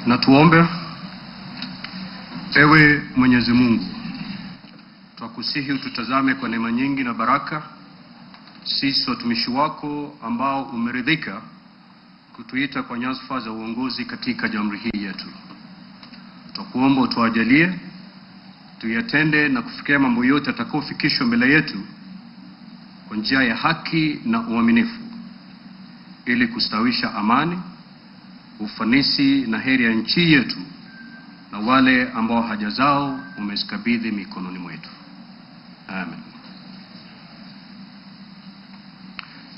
Na tuombe. Ewe Mwenyezi Mungu, twakusihi ututazame kwa neema nyingi na baraka, sisi watumishi wako ambao umeridhika kutuita kwa nyadhifa za uongozi katika jamhuri hii yetu. Twakuomba utuajalie tuyatende na kufikia mambo yote yatakayofikishwa mbele yetu kwa njia ya haki na uaminifu, ili kustawisha amani, ufanisi na heri ya nchi yetu na wale ambao haja zao umezikabidhi mikononi mwetu. Amen.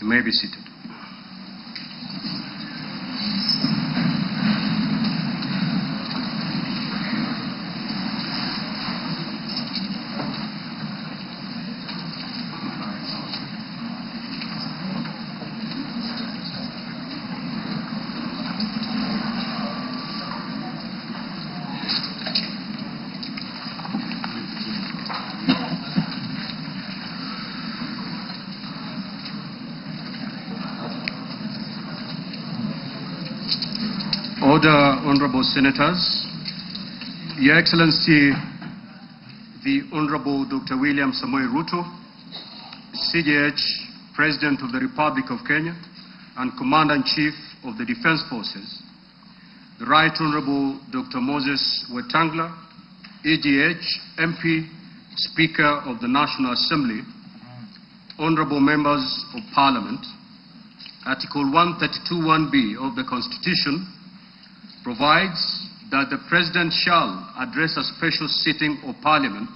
You may be seated. Order, Honorable Senators. Your Excellency, the Honorable Dr. William Samoei Ruto, CJH, President of the Republic of Kenya and Commander-in-Chief of the Defense Forces, the Right Honorable Dr. Moses Wetangula, EGH, MP, Speaker of the National Assembly, Honorable Members of Parliament, Article 132(1)(b) of the Constitution provides that the President shall address a special sitting of Parliament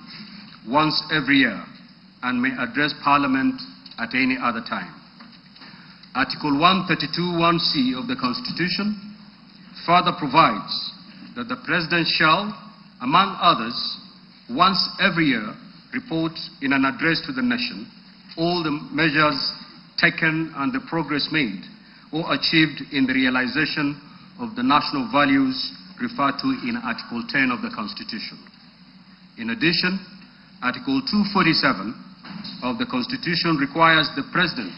once every year and may address Parliament at any other time. Article 132(1)(c) of the Constitution further provides that the President shall, among others, once every year report in an address to the nation all the measures taken and the progress made or achieved in the realization of the national values referred to in Article 10 of the Constitution. In addition, Article 247 of the Constitution requires the President,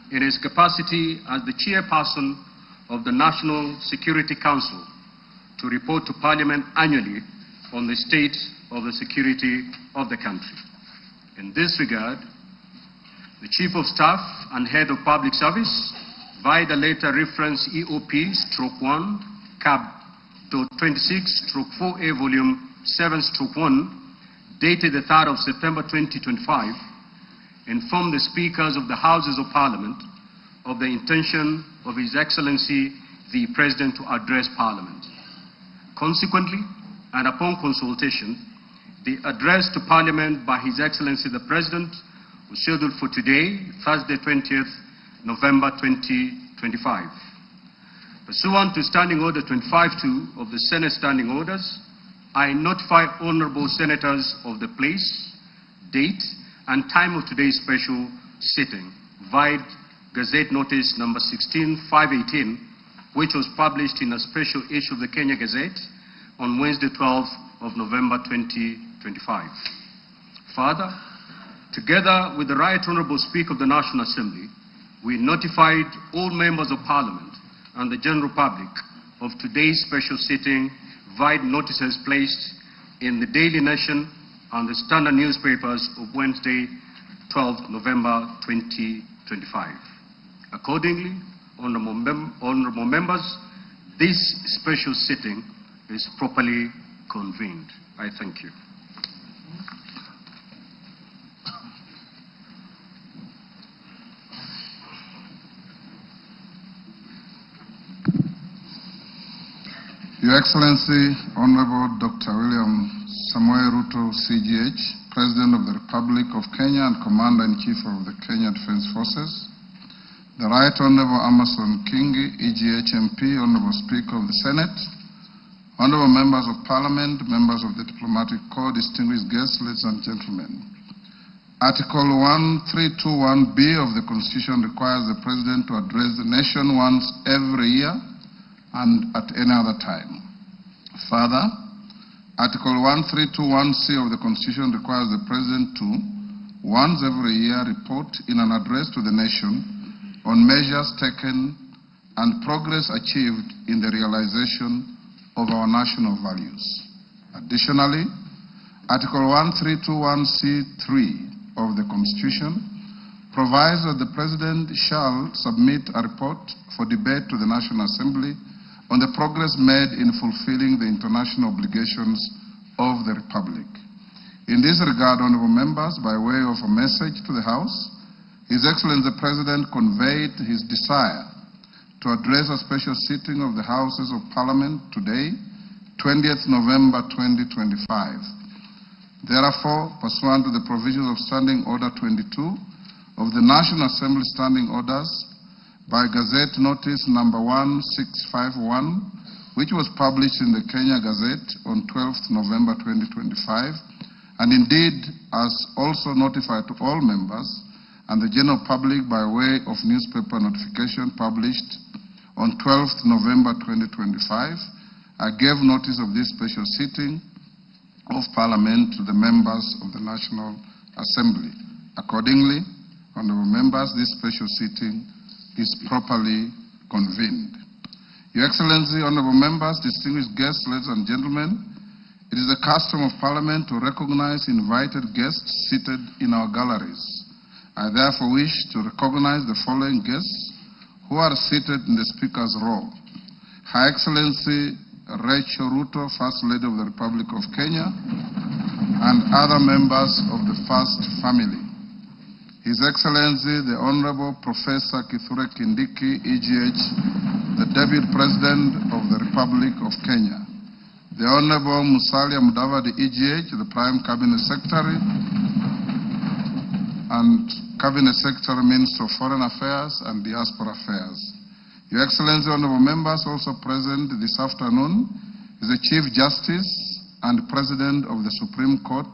in his capacity as the chairperson of the National Security Council, to report to Parliament annually on the state of the security of the country. In this regard, the Chief of Staff and Head of Public Service, via the letter reference EOP/1 Cab.26/4A Volume 7/1, dated the 3rd of September 2025, informed the Speakers of the Houses of Parliament of the intention of His Excellency the President to address Parliament. Consequently, and upon consultation, the address to Parliament by His Excellency the President was scheduled for today, Thursday 20th November 2025. Pursuant to Standing Order 25(2) of the Senate Standing Orders, I notify honorable senators of the place, date, and time of today's special sitting via Gazette Notice number 16/518, which was published in a special issue of the Kenya Gazette on Wednesday 12th of November 2025. Further, together with the Right Honorable Speaker of the National Assembly, we notified all members of Parliament and the general public of today's special sitting via notices placed in the Daily Nation and the Standard newspapers of Wednesday, 12th November 2025. Accordingly, honorable members, this special sitting is properly convened. I thank you. Your Excellency, Honorable Dr. William Samoei Ruto, CGH, President of the Republic of Kenya and Commander-in-Chief of the Kenya Defense Forces, the Right Honorable Amason Kingi, EGH MP, Honorable Speaker of the Senate, Honorable Members of Parliament, members of the Diplomatic Corps, distinguished guests, ladies and gentlemen. Article 1321(b) of the Constitution requires the President to address the nation once every year and at any other time. Further, Article 1321(c) of the Constitution requires the President to, once every year, report in an address to the nation on measures taken and progress achieved in the realization of our national values. Additionally, Article 1321C3 of the Constitution provides that the President shall submit a report for debate to the National Assembly on the progress made in fulfilling the international obligations of the Republic. In this regard, honorable members, by way of a message to the House, His Excellency the President conveyed his desire to address a special sitting of the Houses of Parliament today, 20th November 2025. Therefore, pursuant to the provisions of Standing Order 22 of the National Assembly Standing Orders, by Gazette Notice number 1651, which was published in the Kenya Gazette on 12th November 2025, and indeed as also notified to all members and the general public by way of newspaper notification published on 12th November 2025, I gave notice of this special sitting of Parliament to the members of the National Assembly. Accordingly, honorable members, this special sitting is properly convened. Your Excellency, honorable members, distinguished guests, ladies and gentlemen, it is the custom of Parliament to recognize invited guests seated in our galleries. I therefore wish to recognize the following guests who are seated in the Speaker's row. Her Excellency Rachel Ruto, First Lady of the Republic of Kenya, and other members of the First Family. His Excellency the Honorable Professor Kithure Kindiki, EGH, the Deputy President of the Republic of Kenya. The Honorable Musalia Mudavadi, EGH, the Prime Cabinet Secretary and Cabinet Secretary, Minister of Foreign Affairs and Diaspora Affairs. Your Excellency, honorable members, also present this afternoon is the Chief Justice and President of the Supreme Court,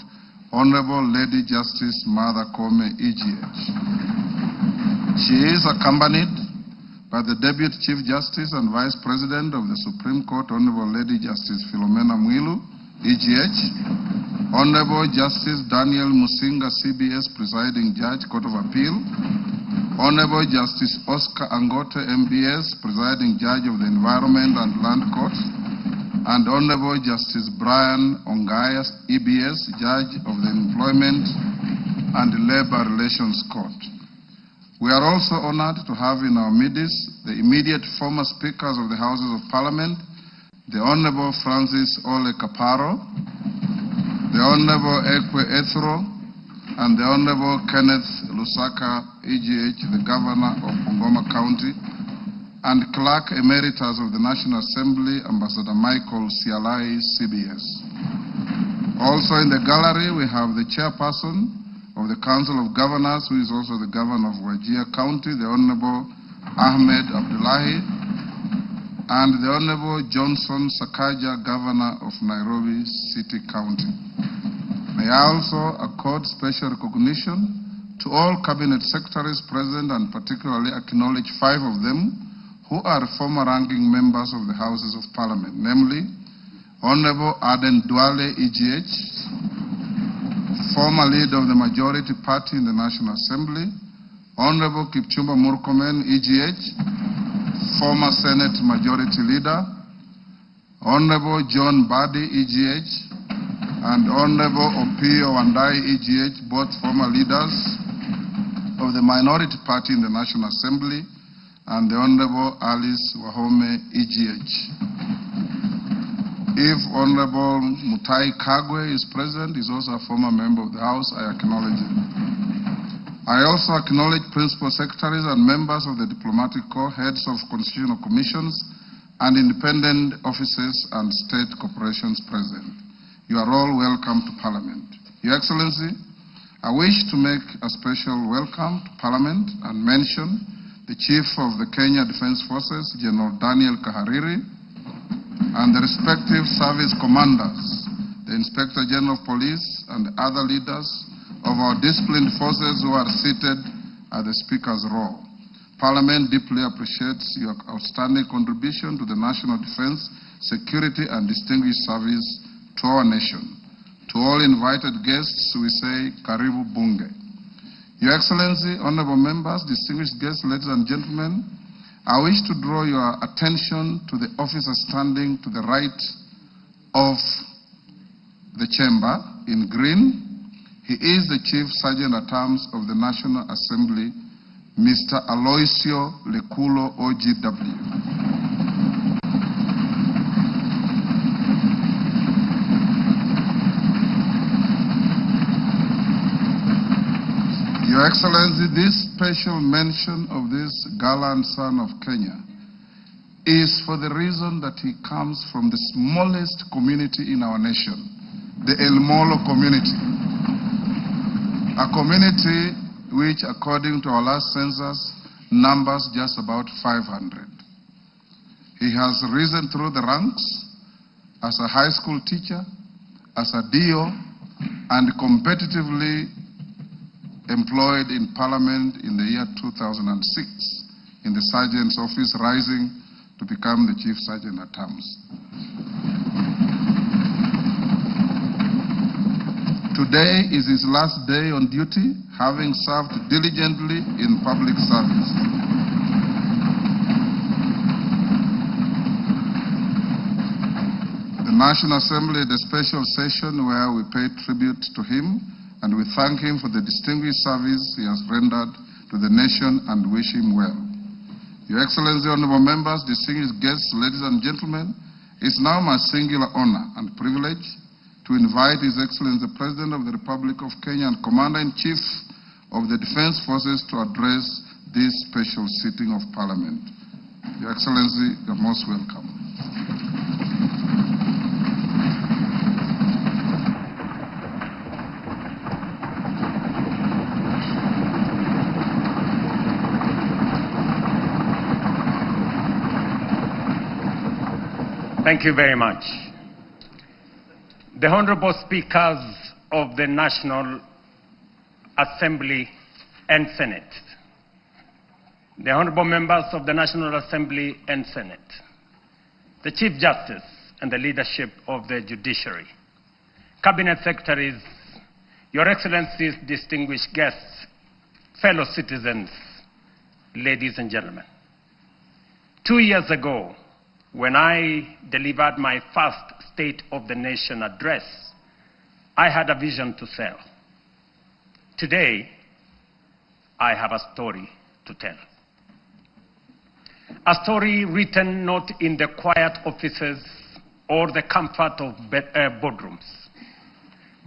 Honorable Lady Justice Martha Koome, EGH. She is accompanied by the Deputy Chief Justice and Vice President of the Supreme Court, Honorable Lady Justice Philomena Mwilu, EGH, Honorable Justice Daniel Musinga, CBS Presiding Judge, Court of Appeal, Honorable Justice Oscar Angote, MBS Presiding Judge of the Environment and Land Court, and Honorable Justice Brian Ongaya, EBS Judge of the Employment and Labor Relations Court. We are also honored to have in our midst the immediate former Speakers of the Houses of Parliament, the Honorable Francis Ole Kaparo, the Honorable Ekwe Ethro, and the Honorable Kenneth Lusaka, EGH, the Governor of Bungoma County, and Clerk Emeritus of the National Assembly, Ambassador Michael Sialai, CBS. Also in the gallery, we have the Chairperson of the Council of Governors, who is also the Governor of Wajir County, the Honorable Ahmed Abdullahi, and the Honorable Johnson Sakaja, Governor of Nairobi City County. May I also accord special recognition to all Cabinet Secretaries present and particularly acknowledge 5 of them who are former ranking members of the Houses of Parliament, namely Honorable Aden Duale, EGH, former leader of the majority party in the National Assembly, Honorable Kipchumba Murkomen, EGH, former Senate majority leader, Honorable John Badi, EGH, and Honorable Opio Wandai, EGH, both former leaders of the minority party in the National Assembly, and the Honorable Alice Wahome, EGH. If Honorable Mutai Kagwe is present, is also a former member of the House, I acknowledge him. I also acknowledge Principal Secretaries and members of the Diplomatic Corps, heads of constitutional commissions, and independent offices and state corporations present. You are all welcome to Parliament. Your Excellency, I wish to make a special welcome to Parliament and mention the Chief of the Kenya Defence Forces, General Daniel Kahariri, and the respective service commanders, the Inspector General of Police, and other leaders of our disciplined forces who are seated at the Speaker's row. Parliament deeply appreciates your outstanding contribution to the national defense, security, and distinguished service to our nation. To all invited guests, we say, Karibu Bunge. Your Excellency, honorable members, distinguished guests, ladies and gentlemen, I wish to draw your attention to the officer standing to the right of the chamber in green. He is the Chief Sergeant at Arms of the National Assembly, Mr. Aloisio Lekulo, OGW. Your Excellency, this special mention of this gallant son of Kenya is for the reason that he comes from the smallest community in our nation, the El Molo community, a community which, according to our last census, numbers just about 500. He has risen through the ranks as a high school teacher, as a DO, and competitively employed in Parliament in the year 2006 in the Sergeant's office, rising to become the Chief Sergeant at Arms. Today is his last day on duty, having served diligently in public service. The National Assembly had a special session where we paid tribute to him, and we thank him for the distinguished service he has rendered to the nation and wish him well. Your Excellency, honorable members, distinguished guests, ladies and gentlemen, it's now my singular honor and privilege to invite His Excellency, the President of the Republic of Kenya and Commander-in-Chief of the Defense Forces to address this special sitting of Parliament. Your Excellency, you're most welcome. Thank you very much. The Honorable Speakers of the National Assembly and Senate, the Honorable Members of the National Assembly and Senate, the Chief Justice and the leadership of the Judiciary, Cabinet Secretaries, Your Excellencies, distinguished guests, fellow citizens, ladies and gentlemen. 2 years ago, when I delivered my first State of the Nation address, I had a vision to sell. Today, I have a story to tell. A story written not in the quiet offices or the comfort of boardrooms,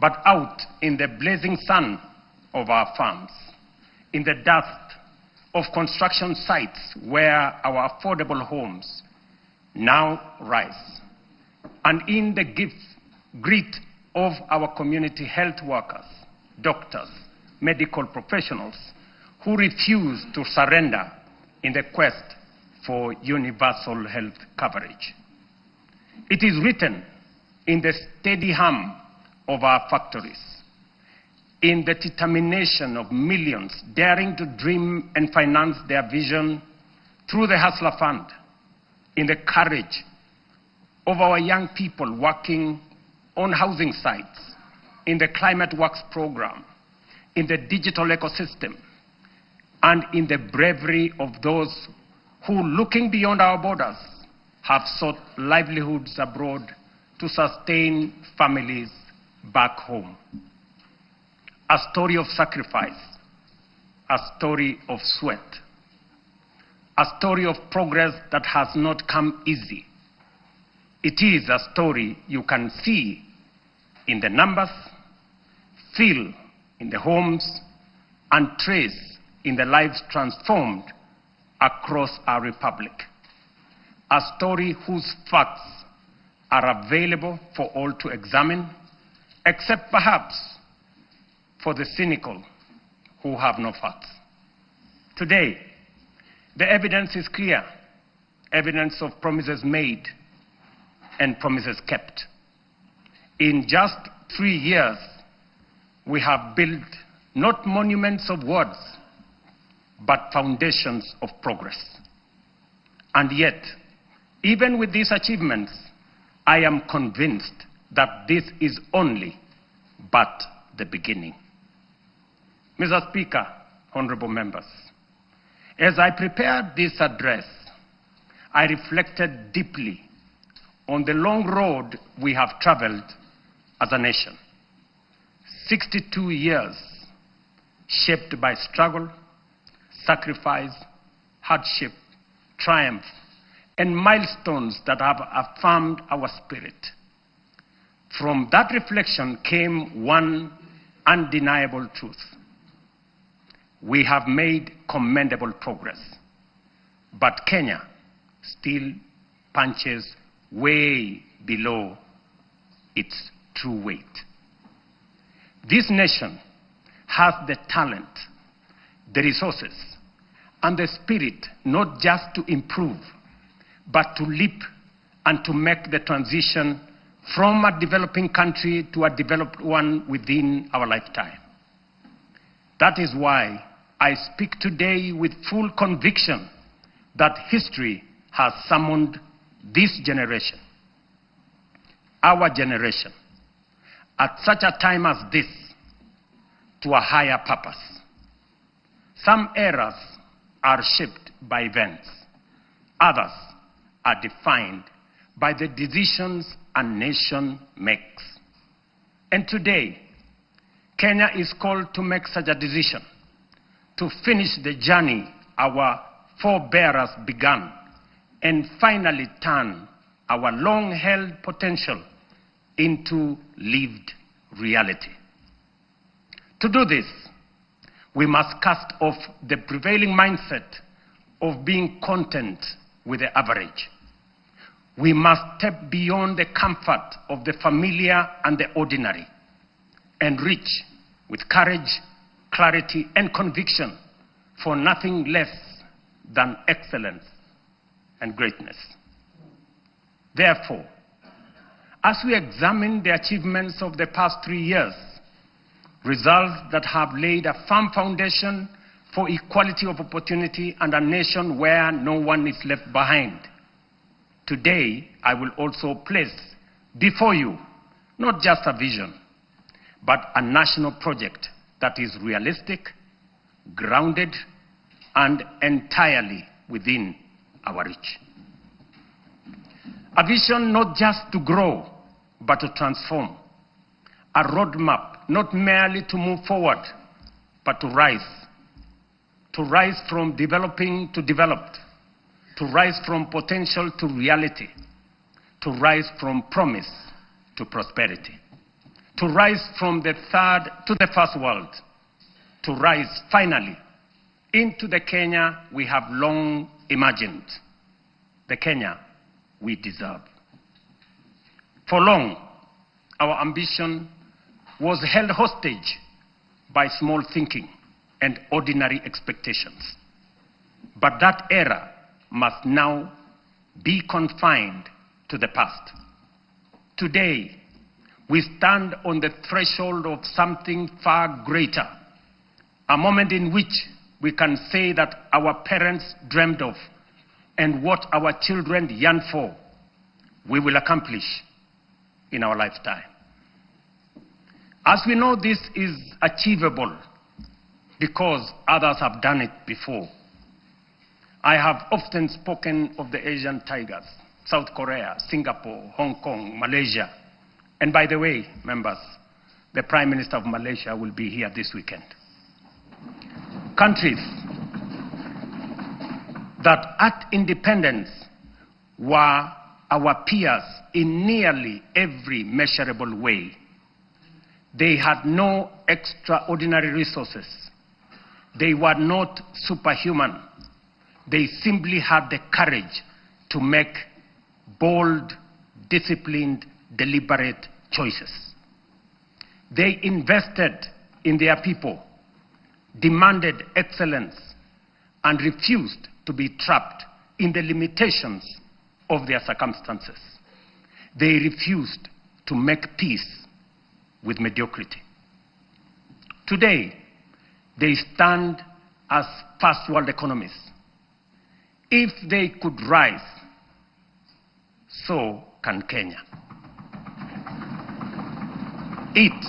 but out in the blazing sun of our farms, in the dust of construction sites where our affordable homes now rise, and in the grit of our community health workers, doctors, medical professionals who refuse to surrender in the quest for universal health coverage. It is written in the steady hum of our factories, in the determination of millions daring to dream and finance their vision through the Hustler Fund, in the courage of our young people working on housing sites, in the Climate Works program, in the digital ecosystem, and in the bravery of those who, looking beyond our borders, have sought livelihoods abroad to sustain families back home. A story of sacrifice, a story of sweat, a story of progress that has not come easy. It is a story you can see in the numbers, feel in the homes, and trace in the lives transformed across our republic. A story whose facts are available for all to examine, except perhaps for the cynical who have no facts. Today, the evidence is clear, evidence of promises made and promises kept. In just 3 years, we have built not monuments of words, but foundations of progress. And yet, even with these achievements, I am convinced that this is only but the beginning. Mr. Speaker, honorable members, as I prepared this address, I reflected deeply on the long road we have traveled as a nation. 62 years shaped by struggle, sacrifice, hardship, triumph, and milestones that have affirmed our spirit. From that reflection came one undeniable truth. We have made commendable progress, but Kenya still punches way below its true weight. This nation has the talent, the resources, and the spirit not just to improve, but to leap and to make the transition from a developing country to a developed one within our lifetime. That is why I speak today with full conviction that history has summoned this generation, our generation, at such a time as this, to a higher purpose. Some eras are shaped by events. Others are defined by the decisions a nation makes. And today, Kenya is called to make such a decision, to finish the journey our forebears began, and finally turn our long-held potential into lived reality. To do this, we must cast off the prevailing mindset of being content with the average. We must step beyond the comfort of the familiar and the ordinary and reach with courage, clarity, and conviction for nothing less than excellence and greatness. Therefore, as we examine the achievements of the past 3 years, results that have laid a firm foundation for equality of opportunity and a nation where no one is left behind, today I will also place before you not just a vision, but a national project that is realistic, grounded, and entirely within our reach. A vision not just to grow, but to transform. A roadmap not merely to move forward, but to rise. To rise from developing to developed. To rise from potential to reality. To rise from promise to prosperity. To rise from the third to the first world. To rise finally into the Kenya we have long imagined. The Kenya we deserve. For long, our ambition was held hostage by small thinking and ordinary expectations. But that era must now be confined to the past. Today, we stand on the threshold of something far greater, a moment in which we can say that our parents dreamed of and what our children yearn for, we will accomplish in our lifetime. As we know, this is achievable because others have done it before. I have often spoken of the Asian tigers, South Korea, Singapore, Hong Kong, Malaysia. And by the way, members, the Prime Minister of Malaysia will be here this weekend. Countries that at independence were our peers in nearly every measurable way. They had no extraordinary resources. They were not superhuman. They simply had the courage to make bold, disciplined, deliberate choices. They invested in their people, demanded excellence, and refused to be trapped in the limitations of their circumstances. They refused to make peace with mediocrity. Today, they stand as first world economies. If they could rise, so can Kenya. It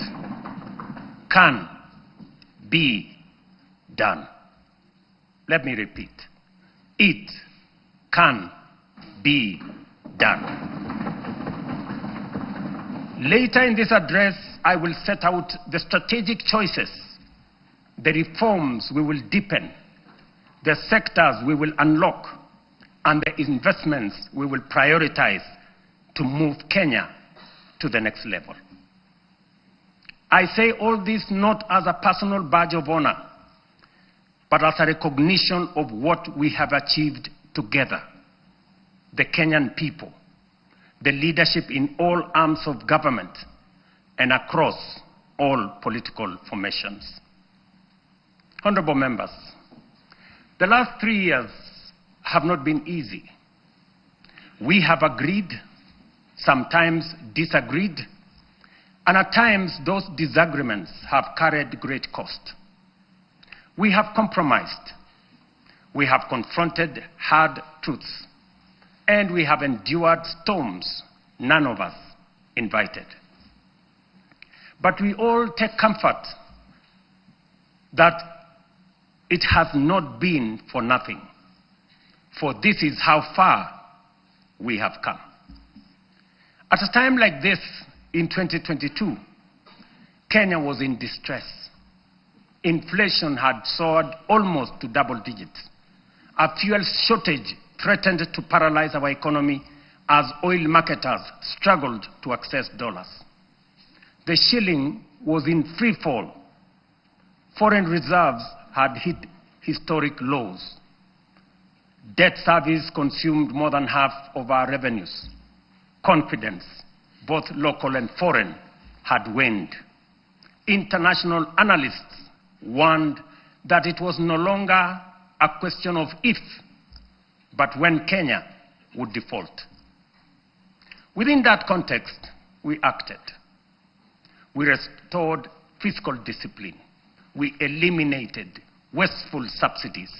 can be done. Let me repeat. It can be done. Later in this address, I will set out the strategic choices, the reforms we will deepen, the sectors we will unlock, and the investments we will prioritize to move Kenya to the next level. I say all this not as a personal badge of honor, but as a recognition of what we have achieved together, the Kenyan people, the leadership in all arms of government, and across all political formations. Honorable members, the last 3 years have not been easy. We have agreed, sometimes disagreed, and at times those disagreements have carried great cost. We have compromised, we have confronted hard truths, and we have endured storms none of us invited. But we all take comfort that it has not been for nothing, for this is how far we have come. At a time like this, in 2022, Kenya was in distress. Inflation had soared almost to double digits. A fuel shortage threatened to paralyze our economy as oil marketers struggled to access dollars. The shilling was in free fall. Foreign reserves had hit historic lows. Debt service consumed more than half of our revenues. Confidence, both local and foreign, had waned. International analysts warned that it was no longer a question of if, but when Kenya would default. Within that context, we acted. We restored fiscal discipline. We eliminated wasteful subsidies.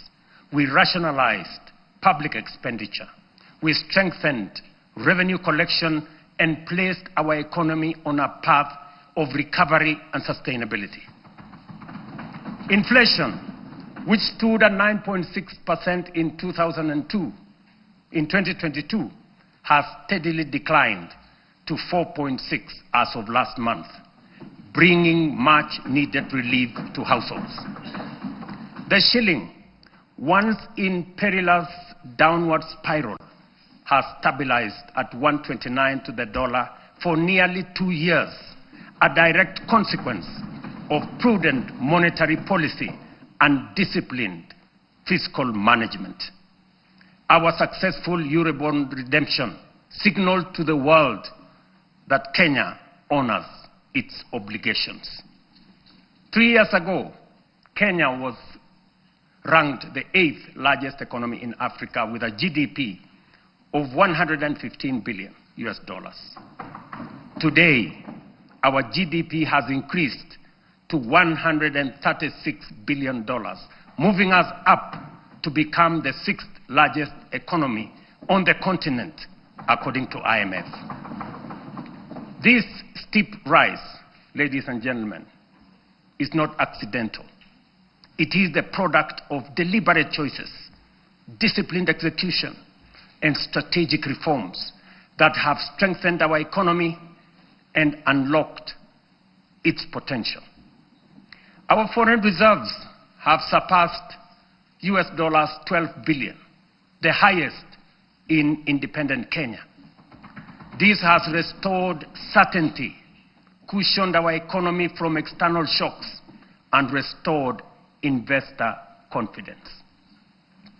We rationalized public expenditure. We strengthened revenue collection and placed our economy on a path of recovery and sustainability. Inflation, which stood at 9.6% in 2002, in 2022, has steadily declined to 4.6% as of last month, bringing much needed relief to households. The shilling, once in perilous downward spiral, has stabilized at 129 to the dollar for nearly 2 years, a direct consequence of prudent monetary policy and disciplined fiscal management. Our successful Eurobond redemption signaled to the world that Kenya honors its obligations. 3 years ago, Kenya was ranked the 8th largest economy in Africa with a GDP of $115 billion. Today, our GDP has increased to $136 billion, moving us up to become the 6th largest economy on the continent, according to IMF. This steep rise, ladies and gentlemen, is not accidental. It is the product of deliberate choices, disciplined execution, and strategic reforms that have strengthened our economy and unlocked its potential. Our foreign reserves have surpassed $12 billion, the highest in independent Kenya. This has restored certainty, cushioned our economy from external shocks, and restored investor confidence.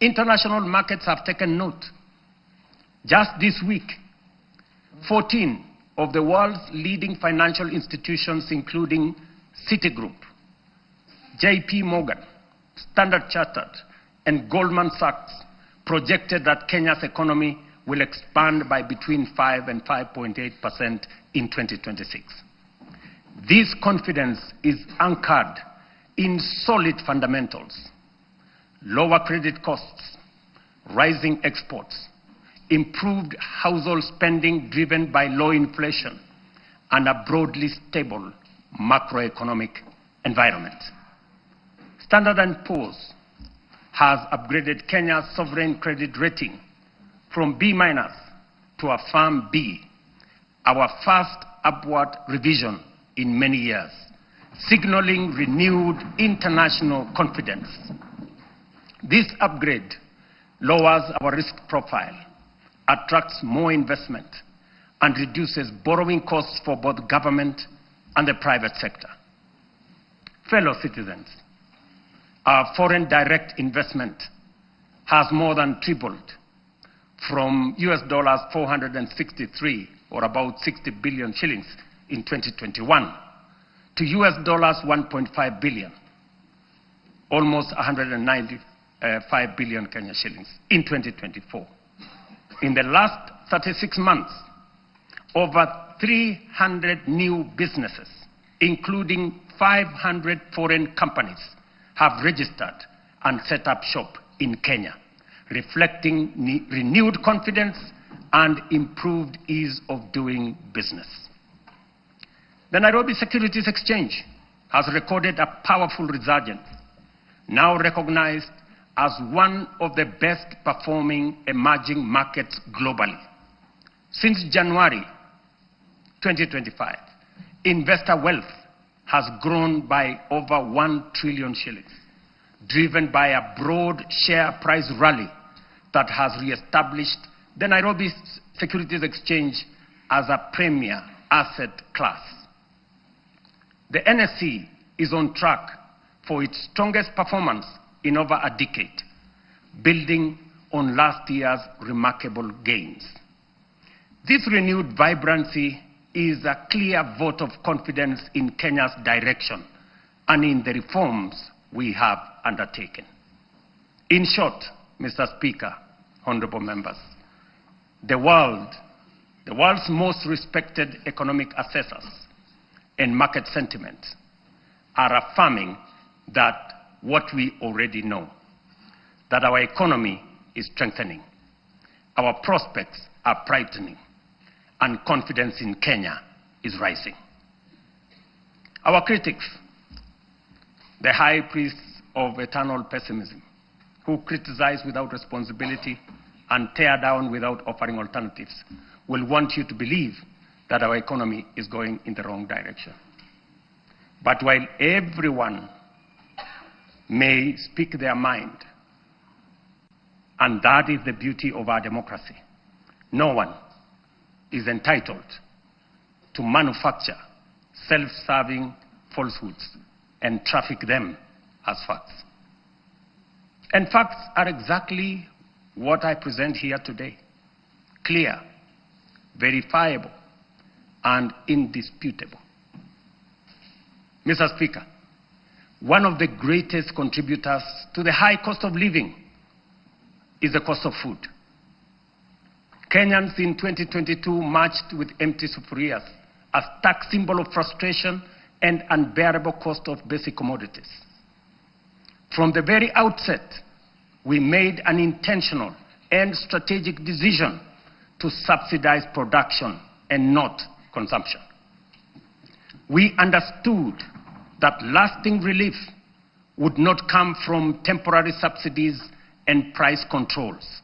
International markets have taken note. Just this week, 14 of the world's leading financial institutions, including Citigroup, JP Morgan, Standard Chartered, and Goldman Sachs, projected that Kenya's economy will expand by between 5 and 5.8% in 2026. This confidence is anchored in solid fundamentals: lower credit costs, rising exports, improved household spending driven by low inflation, and a broadly stable macroeconomic environment. Standard & Poor's has upgraded Kenya's sovereign credit rating from B- to a firm B, our first upward revision in many years, signaling renewed international confidence. This upgrade lowers our risk profile, attracts more investment, and reduces borrowing costs for both government and the private sector. Fellow citizens, our foreign direct investment has more than tripled from US dollars 463, or about 60 billion shillings in 2021, to US dollars 1.5 billion, almost 195 billion Kenya shillings in 2024. In the last 36 months, over 300 new businesses, including 500 foreign companies, have registered and set up shop in Kenya, reflecting renewed confidence and improved ease of doing business. The Nairobi Securities Exchange has recorded a powerful resurgence, now recognized as one of the best performing emerging markets globally. Since January 2025, investor wealth has grown by over 1 trillion shillings, driven by a broad share price rally that has re-established the Nairobi Securities Exchange as a premier asset class. The NSE is on track for its strongest performance in over a decade, building on last year's remarkable gains. This renewed vibrancy is a clear vote of confidence in Kenya's direction and in the reforms we have undertaken. In short, Mr. Speaker, honorable members, the world's most respected economic assessors and market sentiment are affirming that what we already know, that our economy is strengthening, our prospects are brightening, and confidence in Kenya is rising. Our critics, the high priests of eternal pessimism, who criticize without responsibility and tear down without offering alternatives, will want you to believe that our economy is going in the wrong direction. But while everyone may speak their mind, and that is the beauty of our democracy, no one is entitled to manufacture self-serving falsehoods and traffic them as facts. And facts are exactly what I present here today: clear, verifiable, and indisputable. Mr. Speaker, one of the greatest contributors to the high cost of living is the cost of food. Kenyans in 2022 marched with empty sufurias, a stark symbol of frustration and unbearable cost of basic commodities. From the very outset, we made an intentional and strategic decision to subsidize production and not consumption. We understood that lasting relief would not come from temporary subsidies and price controls,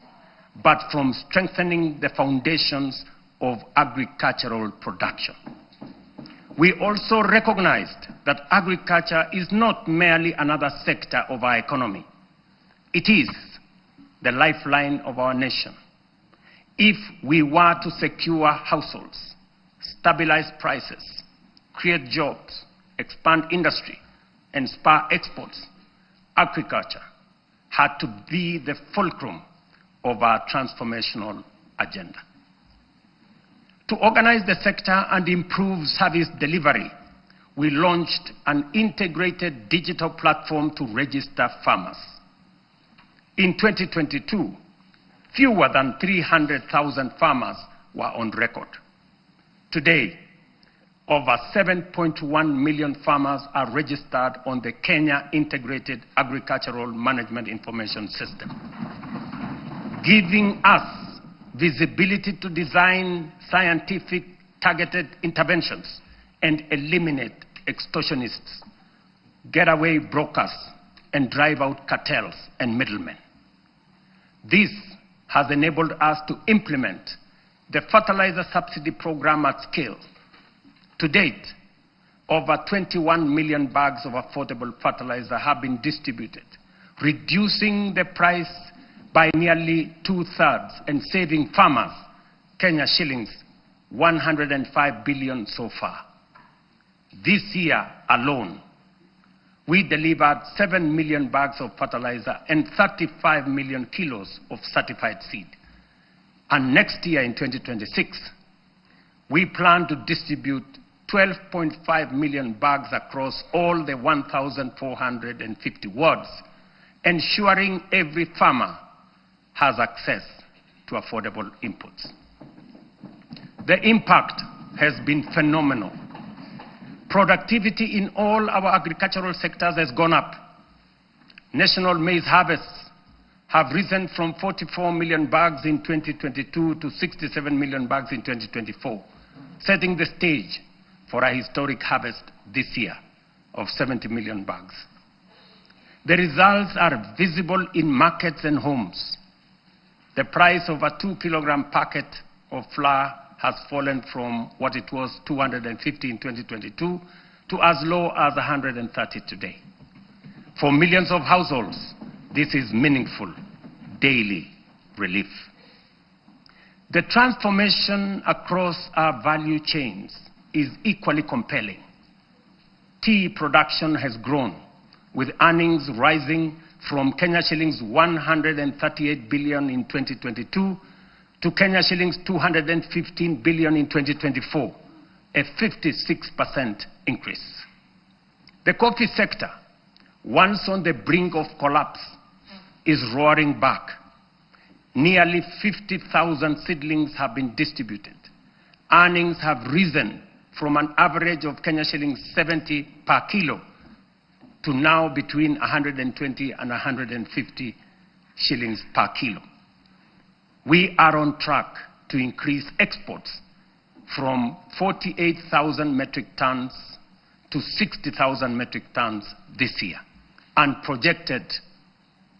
but from strengthening the foundations of agricultural production. We also recognized that agriculture is not merely another sector of our economy. It is the lifeline of our nation. If we were to secure households, stabilize prices, create jobs, expand industry, and spur exports, agriculture had to be the fulcrum of our transformational agenda. To organize the sector and improve service delivery, we launched an integrated digital platform to register farmers. In 2022, fewer than 300,000 farmers were on record. Today, over 7.1 million farmers are registered on the Kenya Integrated Agricultural Management Information System, giving us visibility to design scientific targeted interventions and eliminate extortionists, getaway brokers, and drive out cartels and middlemen. This has enabled us to implement the fertilizer subsidy program at scale. To date, over 21 million bags of affordable fertilizer have been distributed, reducing the price by nearly 2/3 and saving farmers Kenya shillings 105 billion so far. This year alone, we delivered 7 million bags of fertilizer and 35 million kilos of certified seed. And next year in 2026, we plan to distribute 12.5 million bags across all the 1,450 wards, ensuring every farmer has access to affordable inputs. The impact has been phenomenal. Productivity in all our agricultural sectors has gone up. National maize harvests have risen from 44 million bags in 2022 to 67 million bags in 2024, setting the stage for a historic harvest this year of 70 million bags. The results are visible in markets and homes. The price of a 2-kilogram packet of flour has fallen from what it was 250 in 2022 to as low as 130 today. For millions of households, this is meaningful daily relief. The transformation across our value chains is equally compelling. Tea production has grown, with earnings rising from Kenya shillings 138 billion in 2022 to Kenya shillings 215 billion in 2024, a 56% increase. The coffee sector, once on the brink of collapse, is roaring back. Nearly 50,000 seedlings have been distributed. Earnings have risen from an average of Kenya shillings 70 per kilo to now between 120 and 150 shillings per kilo. We are on track to increase exports from 48,000 metric tons to 60,000 metric tons this year, and projected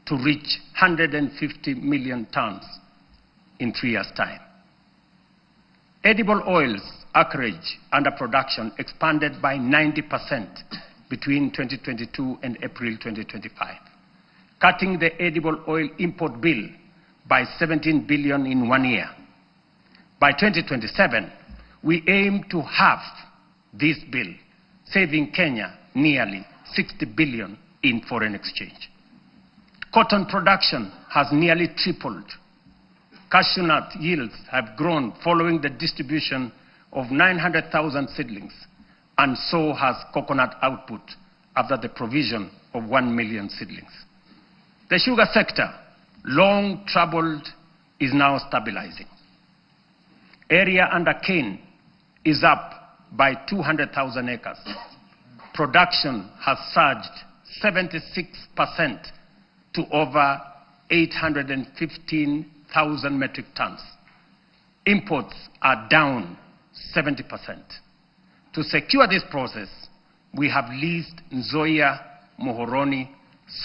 to reach 150 million tons in 3 years' time. Edible oils acreage under production expanded by 90% between 2022 and April 2025, cutting the edible oil import bill by 17 billion in 1 year. By 2027, we aim to halve this bill, saving Kenya nearly 60 billion in foreign exchange. Cotton production has nearly tripled. Cashew nut yields have grown following the distribution of 900,000 seedlings, and so has coconut output after the provision of 1 million seedlings. The sugar sector, long troubled, is now stabilizing. Area under cane is up by 200,000 acres. Production has surged 76% to over 815,000 metric tons. Imports are down 70%. To secure this process, we have leased Nzoia, Muhoroni,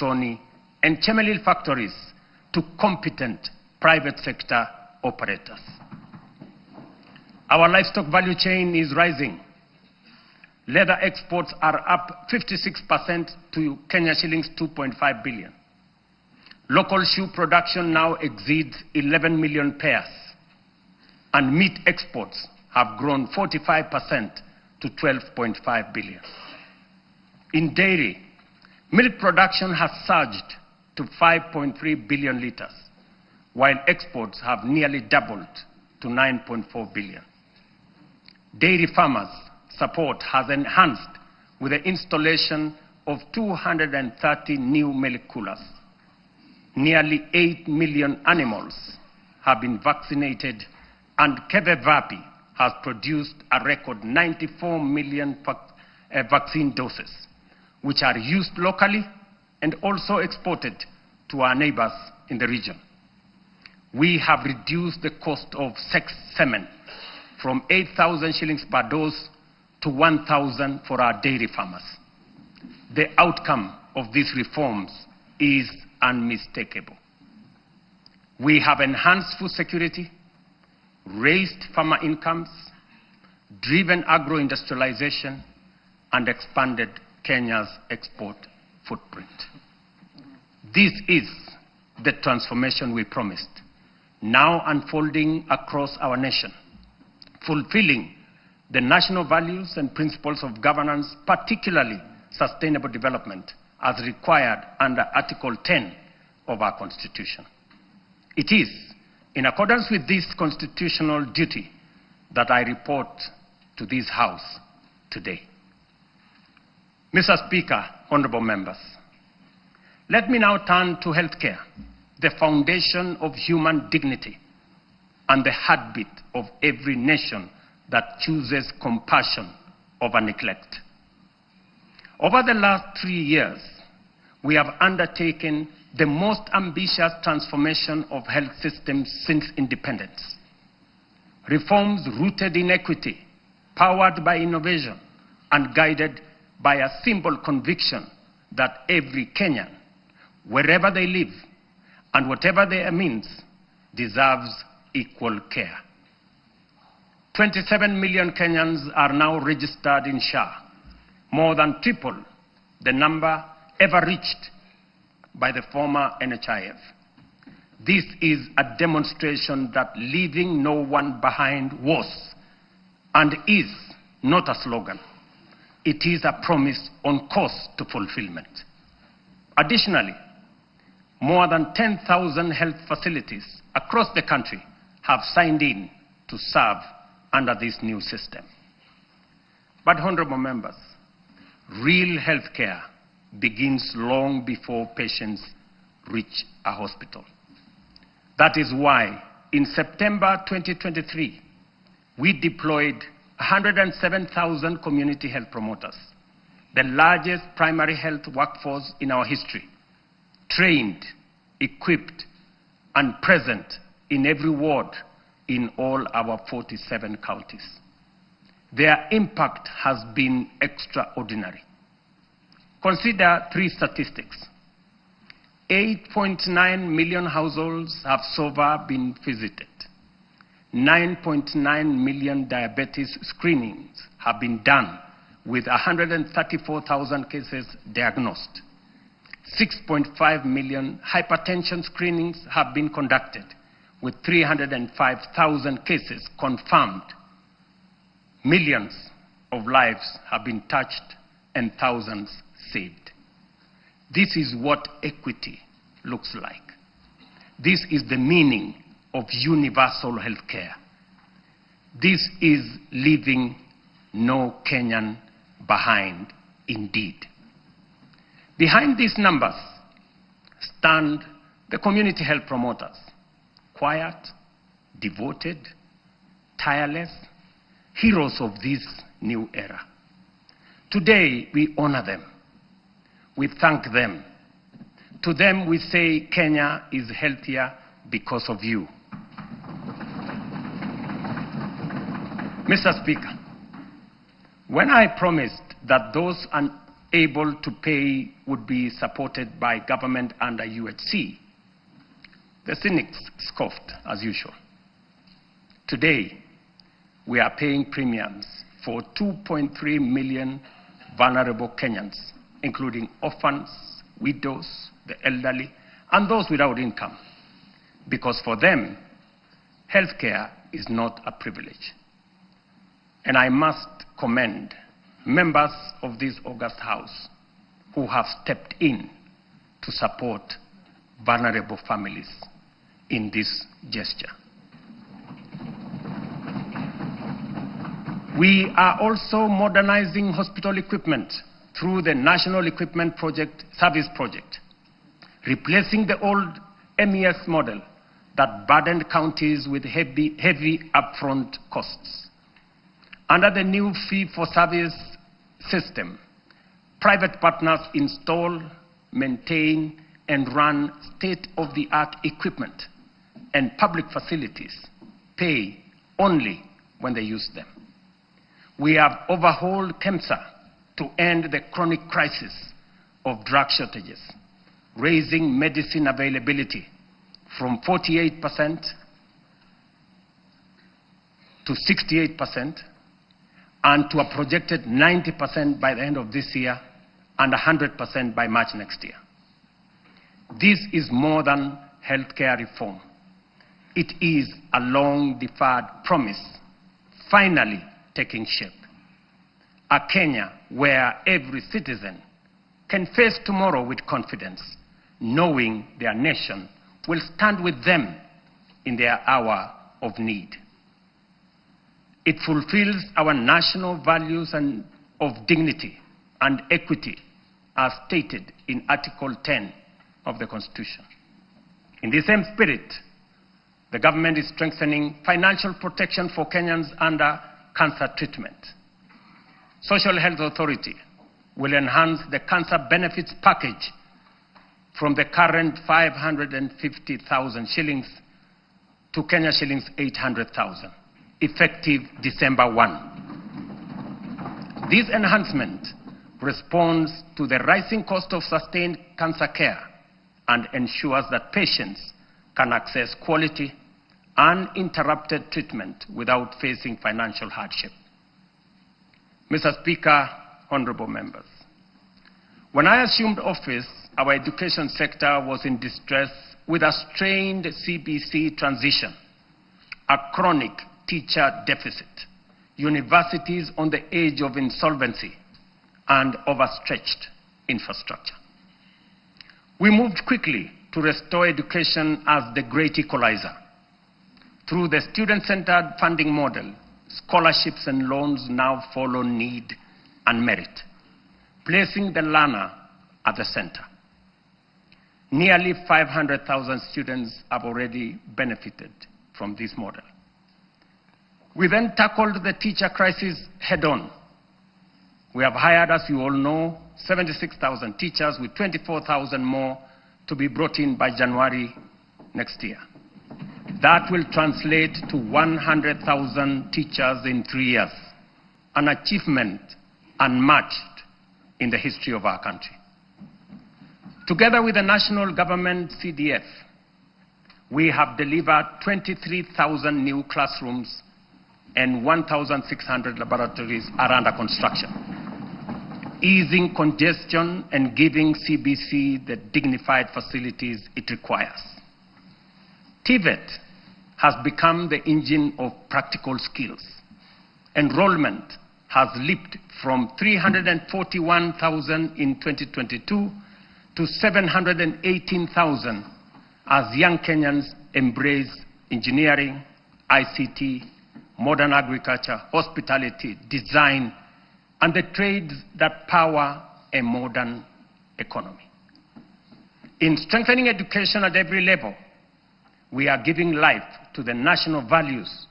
Soni, and Chemelil factories to competent private sector operators. Our livestock value chain is rising. Leather exports are up 56% to Kenya shillings 2.5 billion. Local shoe production now exceeds 11 million pairs, and meat exports have grown 45% to 12.5 billion. In dairy, milk production has surged to 5.3 billion liters, while exports have nearly doubled to 9.4 billion. Dairy farmers' support has enhanced with the installation of 230 new milk coolers. Nearly 8 million animals have been vaccinated, and Kevevapi has produced a record 94 million vaccine doses, which are used locally and also exported to our neighbors in the region. We have reduced the cost of sex semen from 8,000 shillings per dose to 1,000 for our dairy farmers. The outcome of these reforms is unmistakable. We have enhanced food security, raised farmer incomes, driven agro-industrialization, and expanded Kenya's export footprint. This is the transformation we promised, now unfolding across our nation, fulfilling the national values and principles of governance, particularly sustainable development, as required under Article 10 of our Constitution. It is in accordance with this constitutional duty that I report to this House today. Mr. Speaker, honorable members, let me now turn to healthcare, the foundation of human dignity and the heartbeat of every nation that chooses compassion over neglect. Over the last 3 years, we have undertaken the most ambitious transformation of health systems since independence. Reforms rooted in equity, powered by innovation, and guided by a simple conviction that every Kenyan, wherever they live and whatever their means, deserves equal care. 27 million Kenyans are now registered in SHA, more than triple the number ever reached by the former NHIF. This is a demonstration that leaving no one behind was and is not a slogan. It is a promise on course to fulfillment. Additionally, more than 10,000 health facilities across the country have signed in to serve under this new system. But, honorable members, real health care begins long before patients reach a hospital. That is why, in September 2023, we deployed 107,000 community health promoters, the largest primary health workforce in our history, trained, equipped, and present in every ward in all our 47 counties. Their impact has been extraordinary. Consider 3 statistics. 8.9 million households have so far been visited. 9.9 million diabetes screenings have been done with 134,000 cases diagnosed. 6.5 million hypertension screenings have been conducted with 305,000 cases confirmed. Millions of lives have been touched and thousands saved. This is what equity looks like. This is the meaning of universal health care. This is leaving no Kenyan behind indeed. Behind these numbers stand the community health promoters, quiet, devoted, tireless, heroes of this new era. Today, we honor them. We thank them. To them, we say Kenya is healthier because of you. Mr. Speaker, when I promised that those unable to pay would be supported by government under UHC, the cynics scoffed as usual. Today, we are paying premiums for 2.3 million vulnerable Kenyans, including orphans, widows, the elderly, and those without income, because for them, healthcare is not a privilege. And I must commend members of this august House who have stepped in to support vulnerable families in this gesture. We are also modernizing hospital equipment through the National Equipment Project Service Project, replacing the old MES model that burdened counties with heavy upfront costs. Under the new fee-for-service system, private partners install, maintain, and run state-of-the-art equipment, and public facilities pay only when they use them. We have overhauled KEMSA to end the chronic crisis of drug shortages, raising medicine availability, from 48% to 68%, and to a projected 90% by the end of this year and 100% by March next year. This is more than healthcare reform. It is a long-deferred promise finally taking shape. A Kenya where every citizen can face tomorrow with confidence, knowing their nation will stand with them in their hour of need. It fulfills our national values of dignity and equity as stated in Article 10 of the Constitution. In the same spirit, the government is strengthening financial protection for Kenyans under cancer treatment. Social Health Authority will enhance the cancer benefits package from the current 550,000 shillings to Kenya shillings 800,000, effective December 1. This enhancement responds to the rising cost of sustained cancer care and ensures that patients can access quality, uninterrupted treatment without facing financial hardship. Mr. Speaker, honorable members, when I assumed office, our education sector was in distress with a strained CBC transition, a chronic teacher deficit, universities on the edge of insolvency, and overstretched infrastructure. We moved quickly to restore education as the great equalizer. Through the student-centered funding model, scholarships and loans now follow need and merit, placing the learner at the center. Nearly 500,000 students have already benefited from this model. We then tackled the teacher crisis head-on. We have hired, as you all know, 76,000 teachers with 24,000 more to be brought in by January next year. That will translate to 100,000 teachers in 3 years, an achievement unmatched in the history of our country. Together with the national government CDF, we have delivered 23,000 new classrooms and 1,600 laboratories are under construction, easing congestion and giving CBC the dignified facilities it requires. TVET has become the engine of practical skills. Enrollment has leaped from 341,000 in 2022 to 718,000 as young Kenyans embrace engineering, ICT, modern agriculture, hospitality, design, and the trades that power a modern economy. In strengthening education at every level, we are giving life to the national values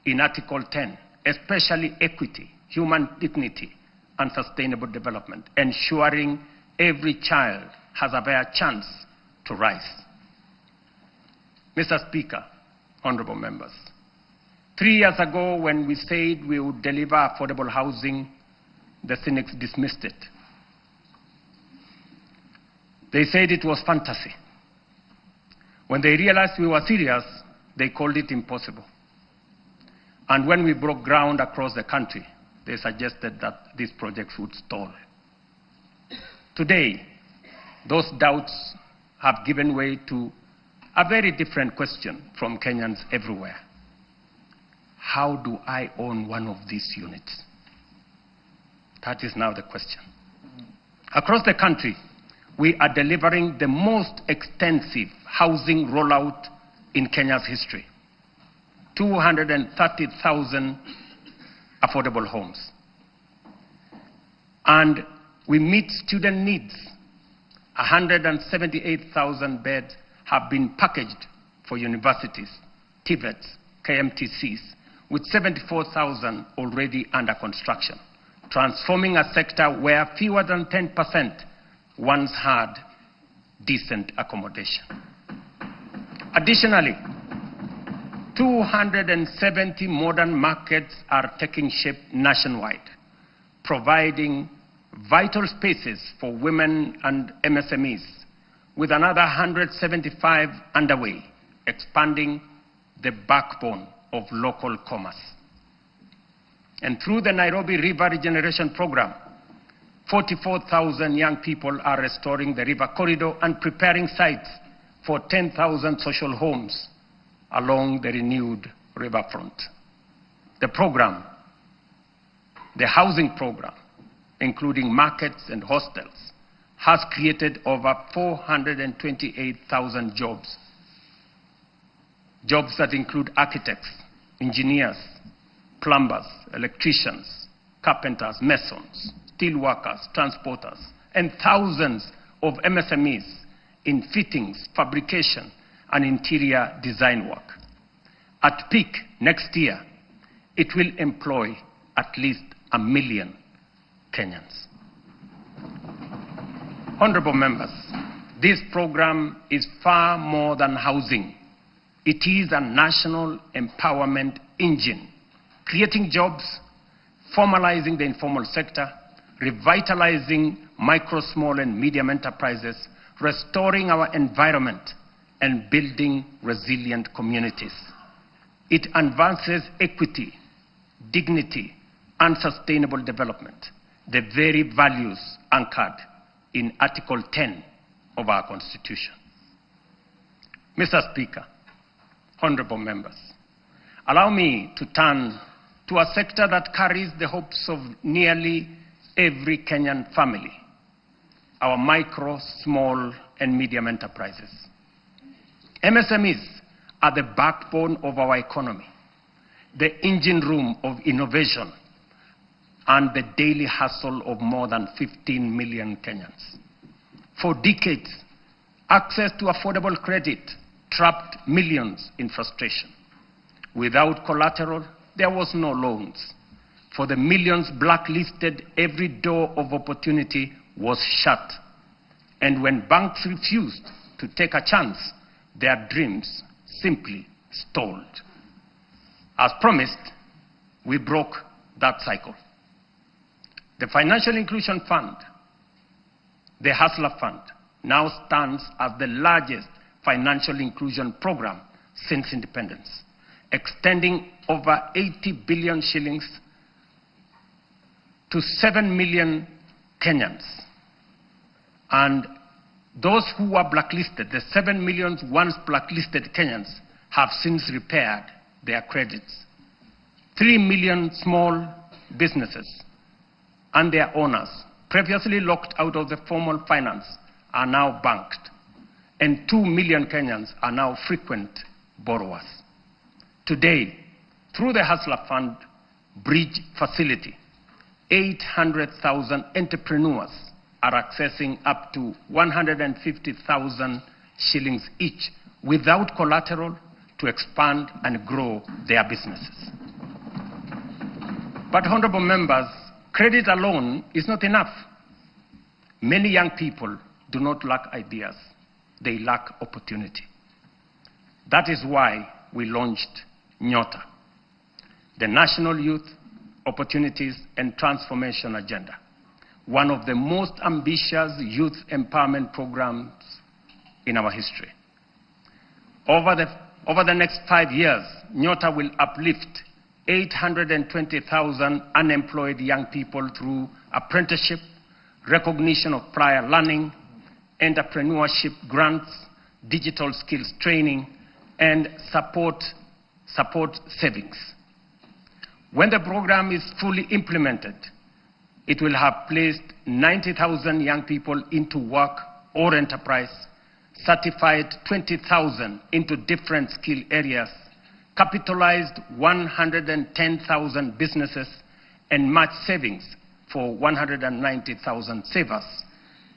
in Article 10, especially equity, human dignity, and sustainable development, ensuring every child has a fair chance to rise. Mr. Speaker, honorable members, 3 years ago when we said we would deliver affordable housing, the cynics dismissed it. They said it was fantasy. When they realized we were serious, they called it impossible. And when we broke ground across the country, they suggested that these projects would stall. Today, those doubts have given way to a very different question from Kenyans everywhere. How do I own one of these units? That is now the question. Across the country, we are delivering the most extensive housing rollout in Kenya's history. 230,000 affordable homes. And we meet student needs. 178,000 beds have been packaged for universities, TVETs, KMTCs, with 74,000 already under construction, transforming a sector where fewer than 10% once had decent accommodation. Additionally, 270 modern markets are taking shape nationwide, providing vital spaces for women and MSMEs, with another 175 underway, expanding the backbone of local commerce. And through the Nairobi River Regeneration Program, 44,000 young people are restoring the river corridor and preparing sites for 10,000 social homes along the renewed riverfront. The program, the housing program, including markets and hostels, has created over 428,000 jobs. Jobs that include architects, engineers, plumbers, electricians, carpenters, masons, steel workers, transporters, and thousands of MSMEs in fittings, fabrication, and interior design work. At peak next year, it will employ at least 1 million Kenyans. Honorable members, this program is far more than housing. It is a national empowerment engine, creating jobs, formalizing the informal sector, revitalizing micro, small, and medium enterprises, restoring our environment, and building resilient communities. It advances equity, dignity, and sustainable development, the very values anchored in Article 10 of our Constitution. Mr. Speaker, honorable members, allow me to turn to a sector that carries the hopes of nearly every Kenyan family, our micro, small, and medium enterprises. MSMEs are the backbone of our economy, the engine room of innovation, and the daily hustle of more than 15 million Kenyans. For decades, access to affordable credit trapped millions in frustration. Without collateral, there was no loans. For the millions blacklisted, every door of opportunity was shut. And when banks refused to take a chance, their dreams simply stalled. As promised, we broke that cycle. The Financial Inclusion Fund, the Hustler Fund, now stands as the largest financial inclusion program since independence, extending over 80 billion shillings to 7 million Kenyans. And those who were blacklisted, the 7 million once blacklisted Kenyans, have since repaired their credits. 3 million small businesses and their owners, previously locked out of the formal finance, are now banked. And 2 million Kenyans are now frequent borrowers. Today, through the Hustler Fund Bridge Facility, 800,000 entrepreneurs are accessing up to 150,000 shillings each without collateral to expand and grow their businesses. But, honorable members, credit alone is not enough. Many young people do not lack ideas. They lack opportunity. That is why we launched Nyota, the National Youth Opportunities and Transformation Agenda, one of the most ambitious youth empowerment programs in our history. Over the next 5 years, Nyota will uplift 820,000 unemployed young people through apprenticeship, recognition of prior learning, entrepreneurship grants, digital skills training, and support savings. When the program is fully implemented, it will have placed 90,000 young people into work or enterprise, certified 20,000 into different skill areas, capitalized 110,000 businesses, and matched savings for 190,000 savers,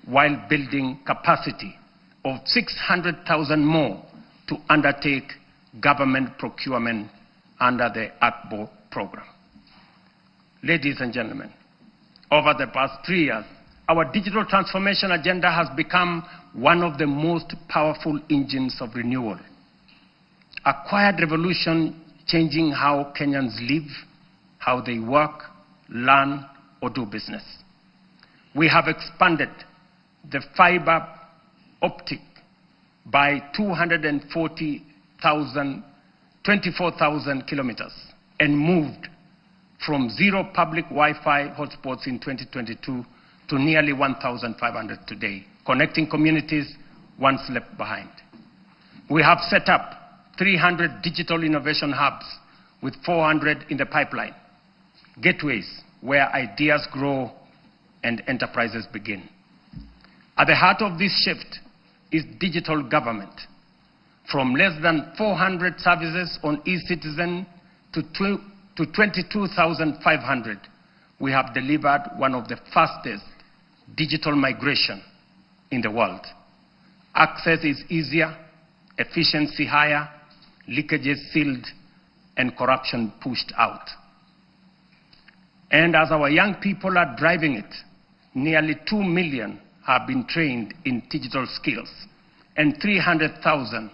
while building capacity of 600,000 more to undertake government procurement under the ACBO program. Ladies and gentlemen, over the past 3 years, our digital transformation agenda has become one of the most powerful engines of renewal. A quiet revolution changing how Kenyans live, how they work, learn, or do business. We have expanded the fiber optic by 24,000 kilometers and moved from 0 public Wi-Fi hotspots in 2022 to nearly 1,500 today, connecting communities once left behind. We have set up 300 digital innovation hubs with 400 in the pipeline, gateways where ideas grow and enterprises begin. At the heart of this shift is digital government. From less than 400 services on eCitizen to 22,500, we have delivered one of the fastest digital migration in the world. Access is easier, efficiency higher, leakages sealed, and corruption pushed out. And as our young people are driving it, nearly 2 million have been trained in digital skills, and 300,000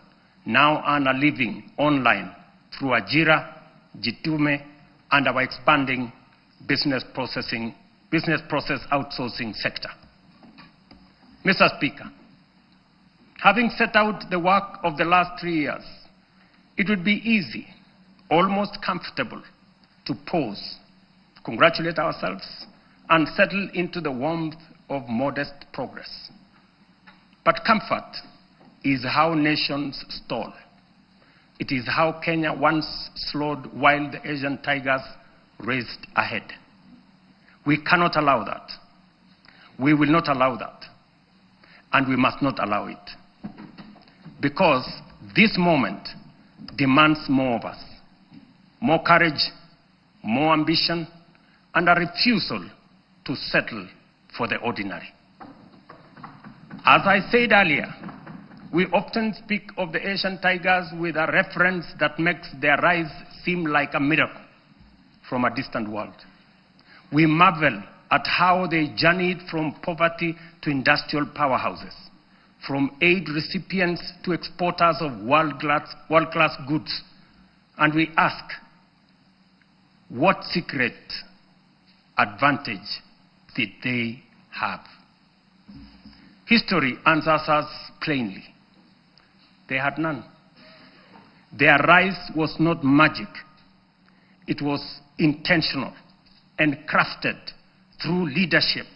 now earn a living online through Ajira, Jitume, and our expanding business process outsourcing sector. Mr. Speaker, having set out the work of the last 3 years, it would be easy, almost comfortable, to pause, congratulate ourselves, and settle into the warmth of modest progress. But comfort is how nations stall. It is how Kenya once slowed while the Asian tigers raced ahead. We cannot allow that. We will not allow that. And we must not allow it. Because this moment demands more of us. More courage, more ambition, and a refusal to settle for the ordinary. As I said earlier, we often speak of the Asian tigers with a reference that makes their rise seem like a miracle from a distant world. We marvel at how they journeyed from poverty to industrial powerhouses, from aid recipients to exporters of world-class goods. And we ask, what secret advantage did they have? History answers us plainly. They had none. Their rise was not magic. It was intentional and crafted through leadership,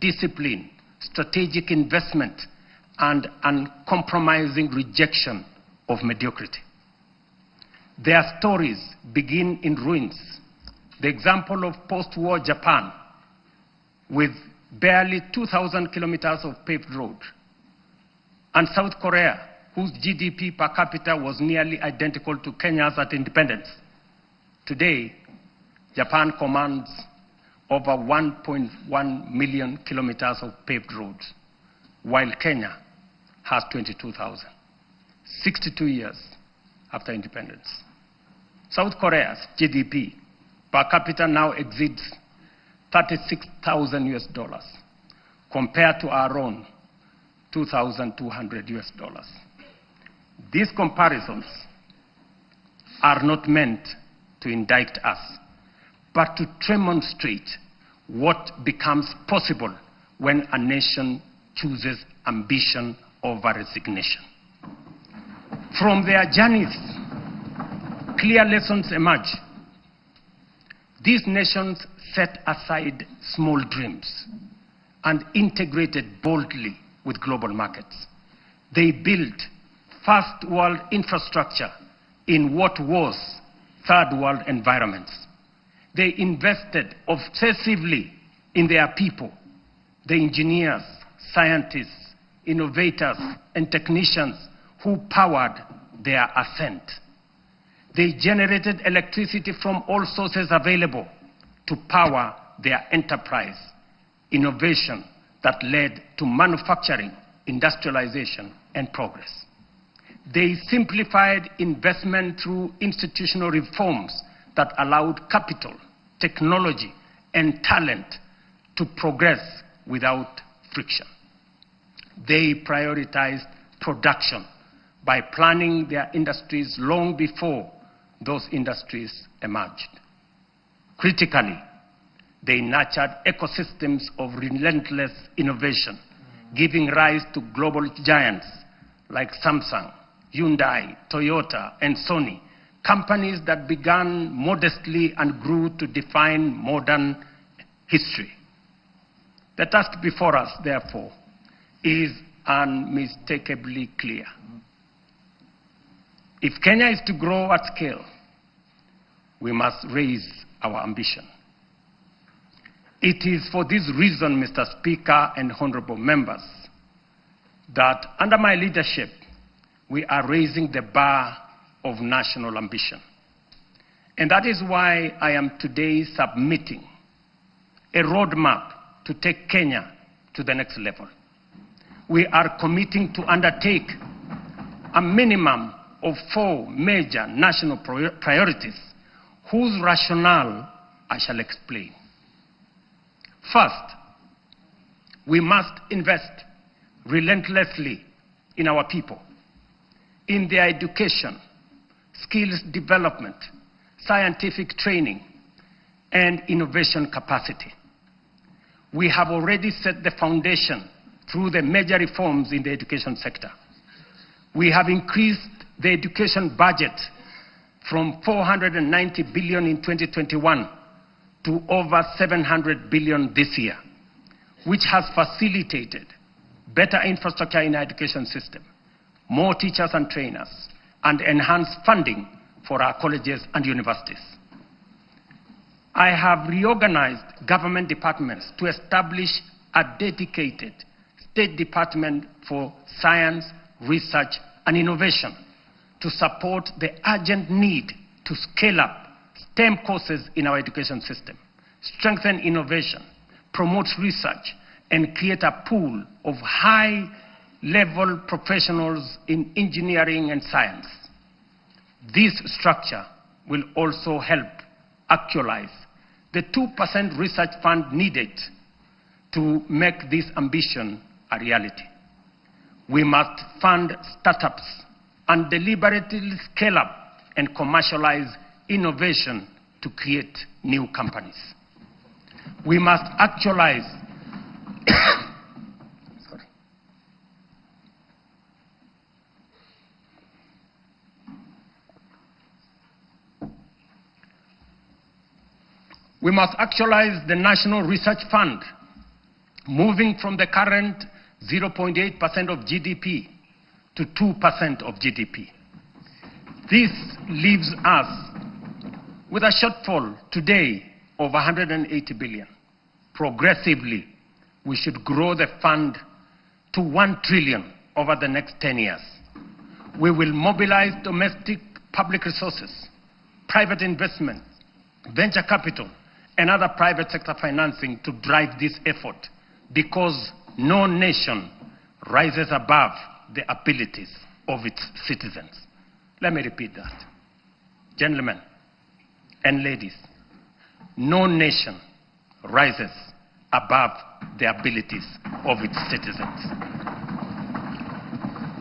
discipline, strategic investment, and uncompromising rejection of mediocrity. Their stories begin in ruins. The example of post-war Japan, with barely 2,000 kilometers of paved road, and South Korea, whose GDP per capita was nearly identical to Kenya's at independence. Today, Japan commands over 1.1 million kilometers of paved roads, while Kenya has 22,000, 62 years after independence. South Korea's GDP per capita now exceeds $36,000 compared to our own $2,200. These comparisons are not meant to indict us, but to demonstrate what becomes possible when a nation chooses ambition over resignation. From their journeys, clear lessons emerge. These nations set aside small dreams and integrated boldly with global markets. They built first world infrastructure in what was third world environments. They invested obsessively in their people, the engineers, scientists, innovators, and technicians who powered their ascent. They generated electricity from all sources available to power their enterprise, innovation that led to manufacturing, industrialization, and progress. They simplified investment through institutional reforms that allowed capital, technology, and talent to progress without friction. They prioritized production by planning their industries long before those industries emerged. Critically, they nurtured ecosystems of relentless innovation, giving rise to global giants like Samsung, Hyundai, Toyota, and Sony, companies that began modestly and grew to define modern history. The task before us, therefore, is unmistakably clear. If Kenya is to grow at scale, we must raise our ambition. It is for this reason, Mr. Speaker and honorable members, that under my leadership, we are raising the bar of national ambition. And that is why I am today submitting a roadmap to take Kenya to the next level. We are committing to undertake a minimum of 4 major national priorities whose rationale I shall explain. First, we must invest relentlessly in our people, in their education, skills development, scientific training, and innovation capacity. We have already set the foundation through the major reforms in the education sector. We have increased the education budget from 490 billion in 2021 to over 700 billion this year, which has facilitated better infrastructure in our education system, more teachers and trainers, and enhanced funding for our colleges and universities. I have reorganized government departments to establish a dedicated State Department for Science, Research, and Innovation to support the urgent need to scale up STEM courses in our education system, strengthen innovation, promote research, and create a pool of high-level professionals in engineering and science. This structure will also help actualize the 2% research fund needed to make this ambition a reality. We must fund startups and deliberately scale up and commercialize innovation to create new companies. We must actualize We must actualize the National Research Fund, moving from the current 0.8% of GDP to 2% of GDP. This leaves us with a shortfall today of 180 billion. Progressively, we should grow the fund to 1 trillion over the next 10 years. We will mobilize domestic public resources, private investment, venture capital, and other private sector financing to drive this effort, because no nation rises above the abilities of its citizens. Let me repeat that. Gentlemen and ladies, no nation rises above the abilities of its citizens.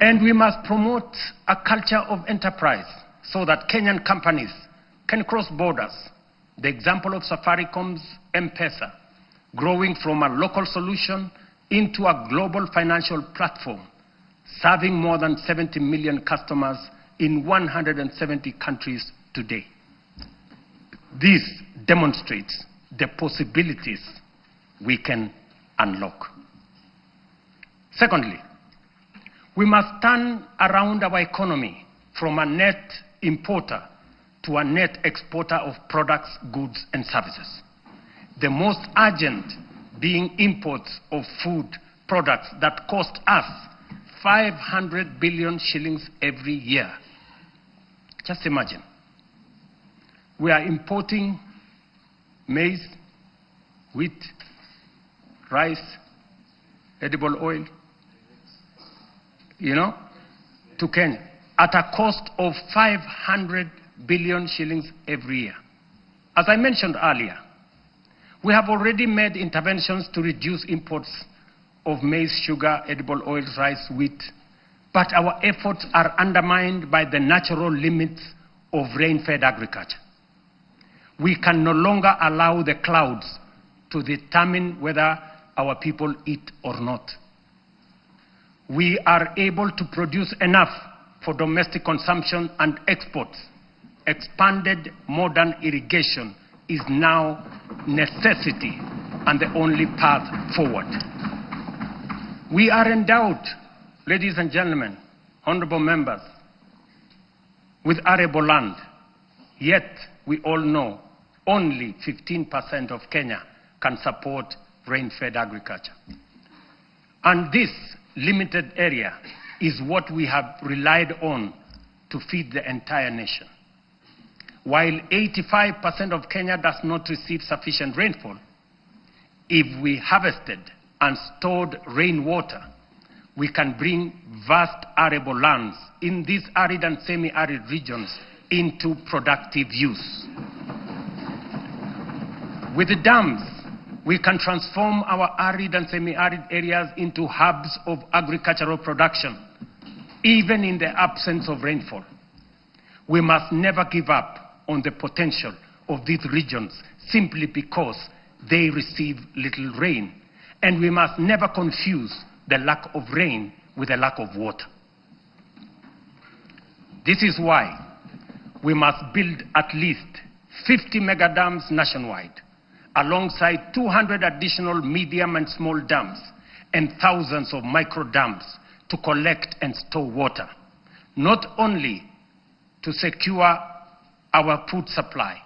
And we must promote a culture of enterprise so that Kenyan companies can cross borders. The example of Safaricom's M-Pesa, growing from a local solution into a global financial platform, serving more than 70 million customers in 170 countries today. This demonstrates the possibilities we can unlock. Secondly, we must turn around our economy from a net importer to a net exporter of products, goods, and services. The most urgent being imports of food products that cost us 500 billion shillings every year. Just imagine. We are importing maize, wheat, rice, edible oil, to Kenya at a cost of 500 billion shillings every year. As I mentioned earlier, we have already made interventions to reduce imports of maize, sugar, edible oils, rice, wheat, but our efforts are undermined by the natural limits of rain-fed agriculture. We can no longer allow the clouds to determine whether our people eat or not. we are able to produce enough for domestic consumption and exports. Expanded modern irrigation is now necessity and the only path forward. We are endowed, ladies and gentlemen, honorable members, with arable land, yet we all know only 15% of Kenya can support rain-fed agriculture. And this limited area is what we have relied on to feed the entire nation. While 85% of Kenya does not receive sufficient rainfall, if we harvested and stored rainwater, we can bring vast arable lands in these arid and semi-arid regions into productive use. With the dams, we can transform our arid and semi-arid areas into hubs of agricultural production, even in the absence of rainfall. We must never give up on the potential of these regions simply because they receive little rain. And we must never confuse the lack of rain with the lack of water. This is why we must build at least 50 mega dams nationwide, alongside 200 additional medium and small dams and thousands of micro dams to collect and store water, not only to secure our food supply,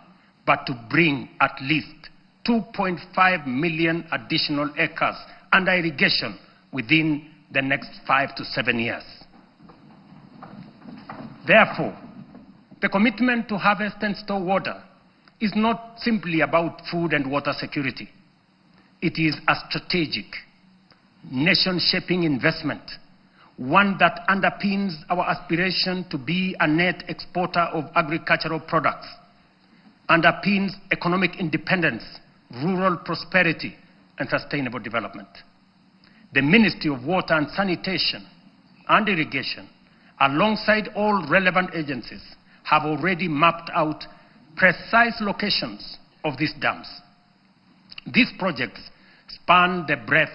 but to bring at least 2.5 million additional acres under irrigation within the next 5 to 7 years. Therefore, the commitment to harvest and store water is not simply about food and water security. It is a strategic, nation-shaping investment, one that underpins our aspiration to be a net exporter of agricultural products, underpins economic independence, rural prosperity, and sustainable development. The Ministry of Water and Sanitation and Irrigation, alongside all relevant agencies, have already mapped out precise locations of these dams. These projects span the breadth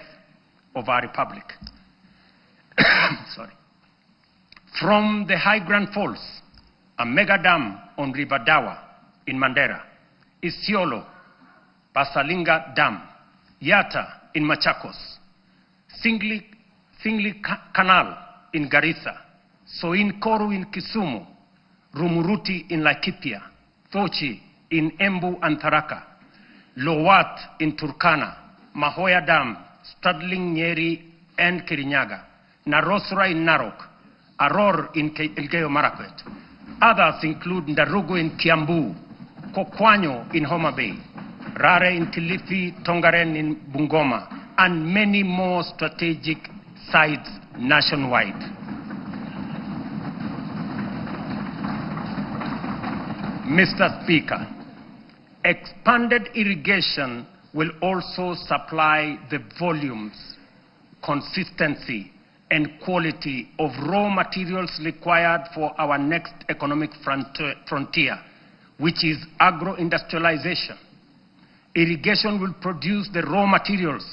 of our republic. Sorry. From the High Grand Falls, a mega dam on River Dawa in Mandera, Isiolo, Basalinga Dam, Yata in Machakos, Singli Canal in Garissa, Soin Koru in Kisumu, Rumuruti in Laikipia, Thochi in Embu and Tharaka, Lowat in Turkana, Mahoya Dam, Stadling, Nyeri and Kirinyaga, Narosra in Narok, Aror in Elgeyo Marakwet. Others include Ndarugu in Kiambu, Kokwanyo in Homa Bay, Rare in Kilifi, Tongaren in Bungoma, and many more strategic sites nationwide. Mr. Speaker, expanded irrigation will also supply the volumes, consistency, and quality of raw materials required for our next economic frontier, which is agro-industrialization. Irrigation will produce the raw materials,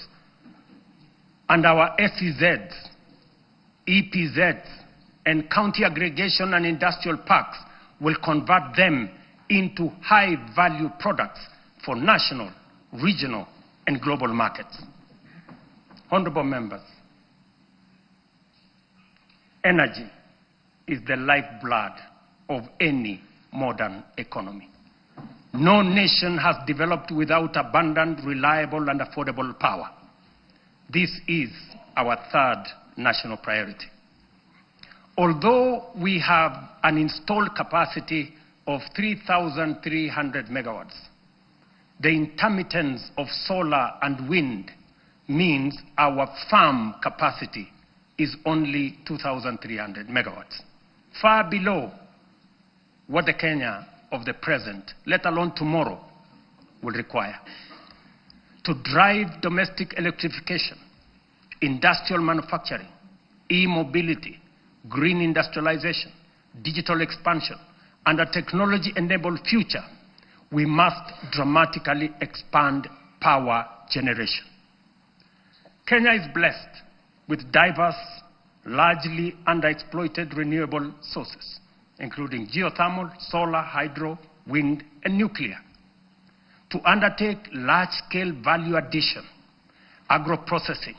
and our SEZs, EPZs, and county aggregation and industrial parks will convert them into high-value products for national, regional, and global markets. Honorable members, energy is the lifeblood of any modern economy. No nation has developed without abundant, reliable, and affordable power. This is our third national priority. Although we have an installed capacity of 3,300 megawatts, the intermittence of solar and wind means our farm capacity is only 2,300 megawatts, far below what the Kenya of the present, let alone tomorrow, will require. To drive domestic electrification, industrial manufacturing, e-mobility, green industrialization, digital expansion, and a technology-enabled future, we must dramatically expand power generation. Kenya is blessed with diverse, largely underexploited renewable sources, including geothermal, solar, hydro, wind, and nuclear. To undertake large-scale value addition, agro-processing,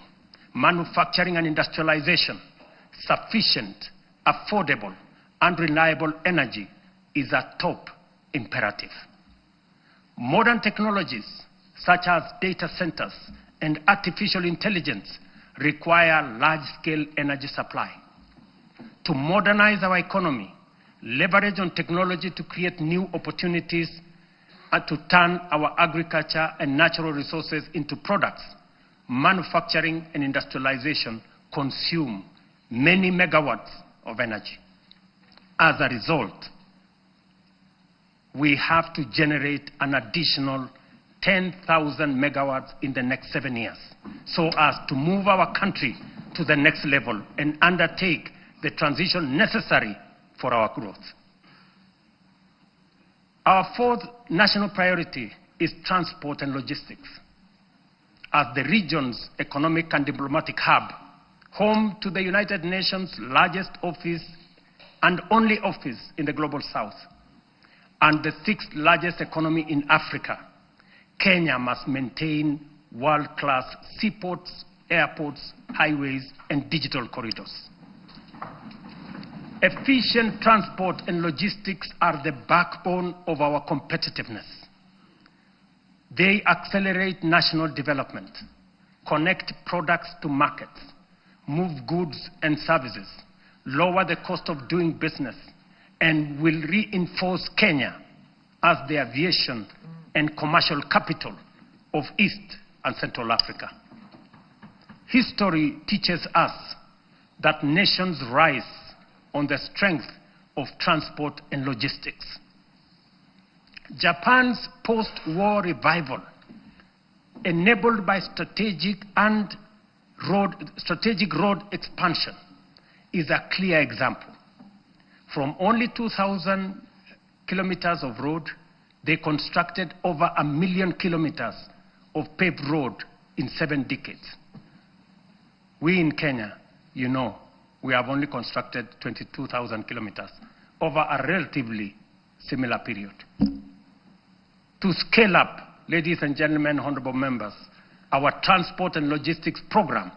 manufacturing and industrialization, sufficient, affordable, and reliable energy is a top imperative. Modern technologies such as data centers and artificial intelligence require large-scale energy supply. To modernize our economy, leverage on technology to create new opportunities and to turn our agriculture and natural resources into products, manufacturing and industrialization consume many megawatts of energy. As a result, we have to generate an additional 10,000 megawatts in the next 7 years so as to move our country to the next level and undertake the transition necessary for our growth. Our fourth national priority is transport and logistics. As the region's economic and diplomatic hub, home to the United Nations' largest office and only office in the Global South, and the sixth largest economy in Africa, Kenya must maintain world-class seaports, airports, highways, and digital corridors. Efficient transport and logistics are the backbone of our competitiveness. They accelerate national development, connect products to markets, move goods and services, lower the cost of doing business, and will reinforce Kenya as the aviation and commercial capital of East and Central Africa. History teaches us that nations rise on the strength of transport and logistics. Japan's post-war revival, enabled by strategic road expansion, is a clear example. From only 2,000 kilometers of road, they constructed over 1 million kilometers of paved road in 7 decades. We in Kenya, you know, we have only constructed 22,000 kilometers over a relatively similar period. To scale up, ladies and gentlemen, honorable members, our transport and logistics program,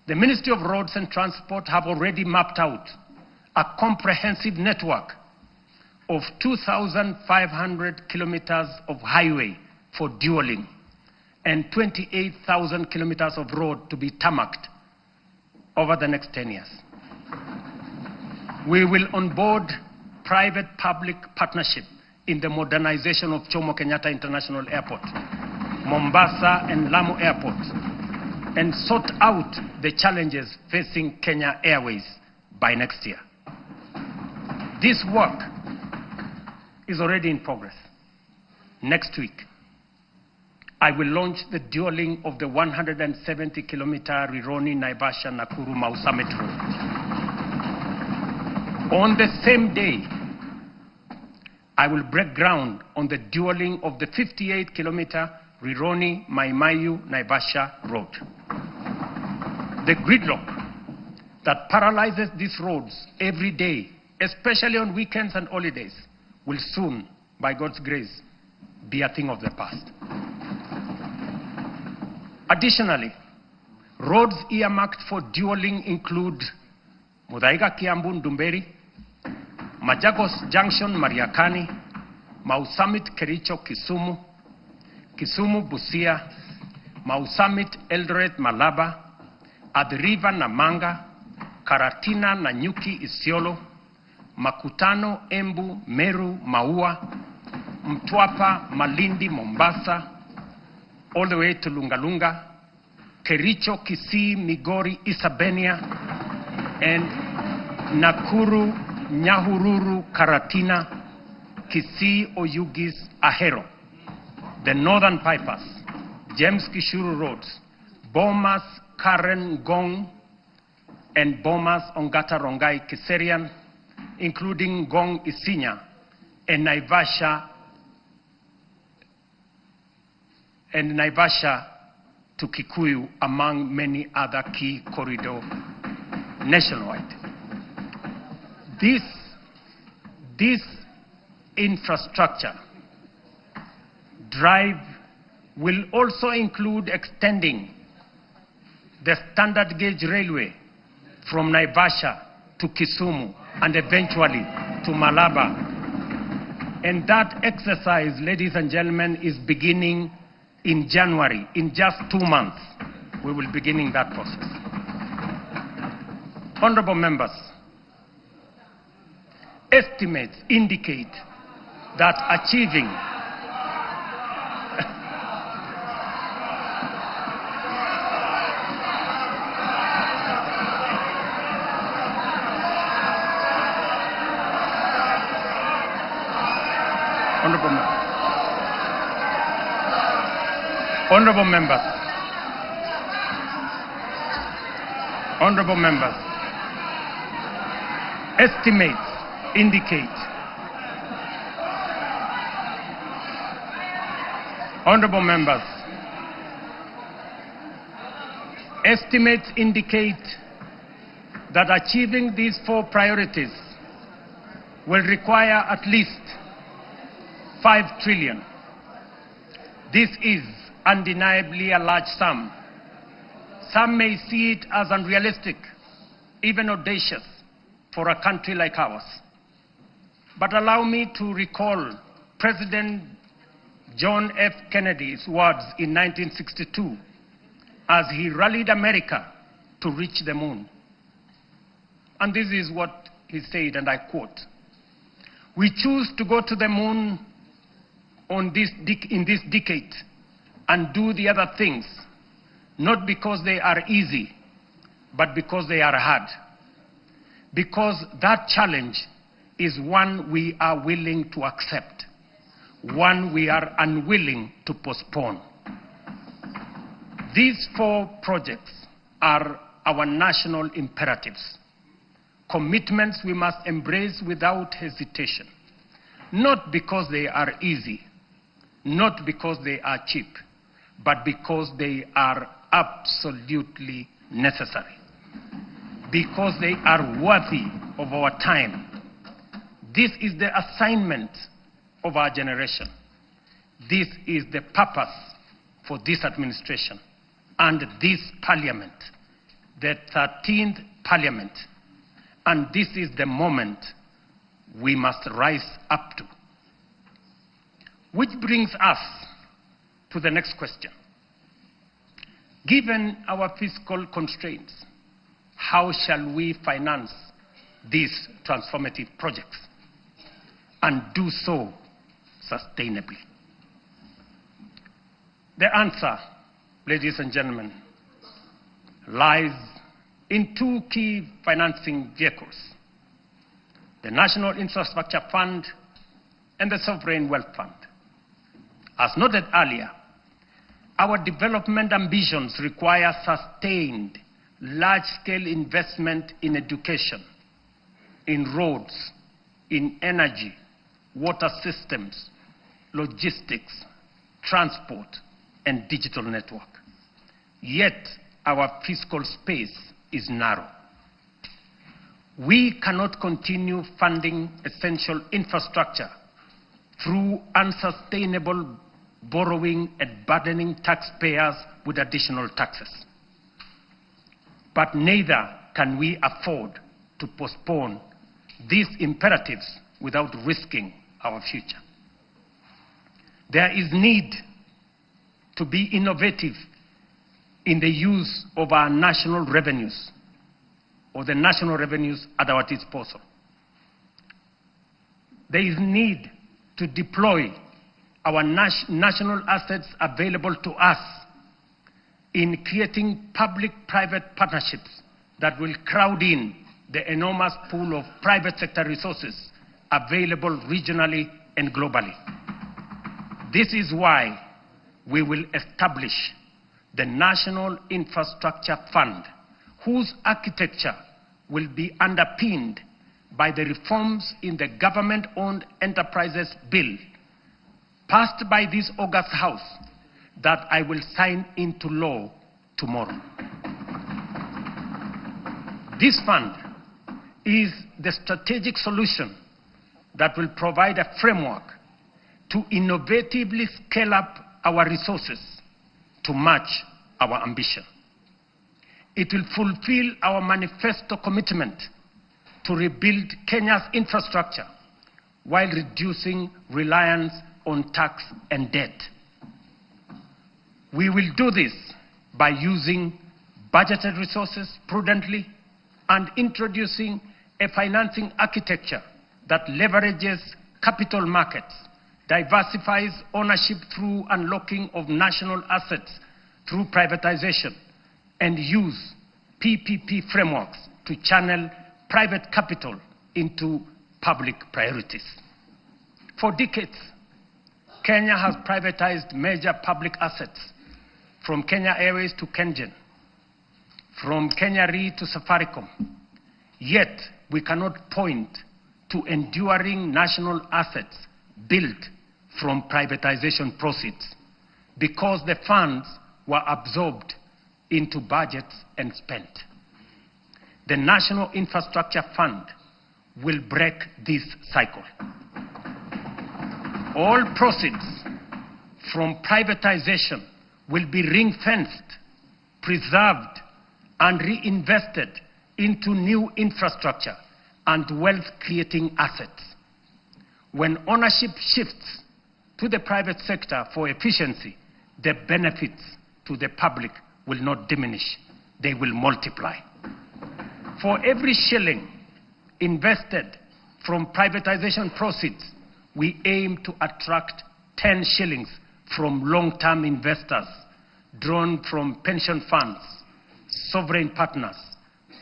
the Ministry of Roads and Transport have already mapped out a comprehensive network of 2,500 kilometers of highway for dualing and 28,000 kilometers of road to be tarmacked over the next 10 years. We will onboard private-public partnership in the modernization of Jomo Kenyatta International Airport, Mombasa and Lamu Airport, and sort out the challenges facing Kenya Airways by next year. This work is already in progress. Next week, I will launch the dualing of the 170-kilometer Rironi-Naivasha-Nakuru-Mau Summit Road. On the same day, I will break ground on the dualing of the 58-kilometer Rironi-Mai-Mahiu-Naivasha road. The gridlock that paralyzes these roads every day, especially on weekends and holidays, will soon, by God's grace, be a thing of the past. Additionally, roads earmarked for dualing include Muthaiga-Kiambu Ndũmĩrĩri, Machakos Junction Mariakani, Mau Summit Kericho Kisumu, Kisumu Busia, Mau Summit Eldoret Malaba, Athi River Namanga, Karatina Nanyuki Isiolo, Makutano Embu Meru Maua, Mtwapa Malindi Mombasa, all the way to Lungalunga, Kericho Kisii Migori Isabenia, and Nakuru Nyahururu Karatina, Kisii Oyugis Ahero. The northern bypass, James Gishuru roads, Bomas Karen Gong, and Bomas Ongata Rongai Kiserian, including Gong Isinya and Naivasha to Kikuyu, among many other key corridor nationwide. This infrastructure drive will also include extending the standard gauge railway from Naivasha to Kisumu and eventually to Malaba. And that exercise, ladies and gentlemen, is beginning in January. In just 2 months, we will be beginning that process. Honorable members, estimates indicate that achieving Honorable members, estimates indicate that achieving these 4 priorities will require at least 5 trillion. This is undeniably a large sum. Some may see it as unrealistic, even audacious, for a country like ours. But allow me to recall President John F. Kennedy's words in 1962 as he rallied America to reach the moon. And this is what he said, and I quote, "We choose to go to the moon in this decade and do the other things, not because they are easy, but because they are hard. Because that challenge is one we are willing to accept, one we are unwilling to postpone." These 4 projects are our national imperatives, commitments we must embrace without hesitation, not because they are easy, not because they are cheap, but because they are absolutely necessary, because they are worthy of our time. This is the assignment of our generation. This is the purpose for this administration and this parliament, the 13th parliament. And this is the moment we must rise up to. Which brings us to the next question. Given our fiscal constraints, how shall we finance these transformative projects and do so sustainably? The answer, ladies and gentlemen, lies in 2 key financing vehicles: the National Infrastructure Fund and the Sovereign Wealth Fund. As noted earlier, our development ambitions require sustained, large-scale investment in education, in roads, in energy, water systems, logistics, transport, and digital network. Yet, our fiscal space is narrow. We cannot continue funding essential infrastructure through unsustainable borrowing and burdening taxpayers with additional taxes. But neither can we afford to postpone these imperatives without risking our future. There is need to be innovative in the use of our national revenues, or the national revenues at our disposal. There is need to deploy our national assets available to us in creating public-private partnerships that will crowd in the enormous pool of private sector resources available regionally and globally. This is why we will establish the National Infrastructure Fund, whose architecture will be underpinned by the reforms in the Government-Owned Enterprises Bill, passed by this august House, that I will sign into law tomorrow. This fund is the strategic solution that will provide a framework to innovatively scale up our resources to match our ambition. It will fulfill our manifesto commitment to rebuild Kenya's infrastructure while reducing reliance on tax and debt. We will do this by using budgeted resources prudently and introducing a financing architecture that leverages capital markets, diversifies ownership through unlocking of national assets through privatization, and use PPP frameworks to channel private capital into public priorities. For decades, Kenya has privatized major public assets, from Kenya Airways to KenGen, from Kenya Re to Safaricom. Yet, we cannot point to enduring national assets built from privatization proceeds because the funds were absorbed into budgets and spent. The National Infrastructure Fund will break this cycle. All proceeds from privatization will be ring-fenced, preserved, and reinvested into new infrastructure and wealth-creating assets. When ownership shifts to the private sector for efficiency, the benefits to the public will not diminish, they will multiply. For every shilling invested from privatization proceeds, we aim to attract 10 shillings from long-term investors drawn from pension funds, sovereign partners,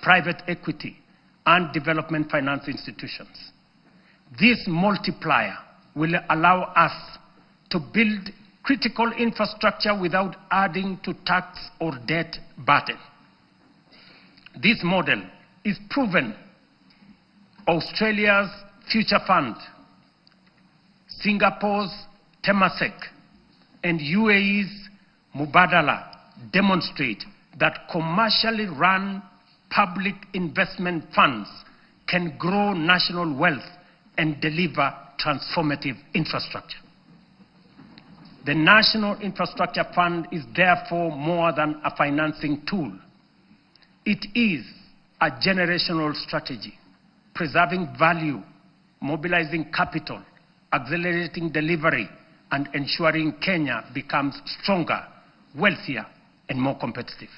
private equity, and development finance institutions. This multiplier will allow us to build critical infrastructure without adding to tax or debt burden. This model is proven. Australia's Future Fund, Singapore's Temasek, and UAE's Mubadala demonstrate that commercially run public investment funds can grow national wealth and deliver transformative infrastructure. The National Infrastructure Fund is therefore more than a financing tool. It is a generational strategy, preserving value, mobilizing capital, accelerating delivery, and ensuring Kenya becomes stronger, wealthier, and more competitive.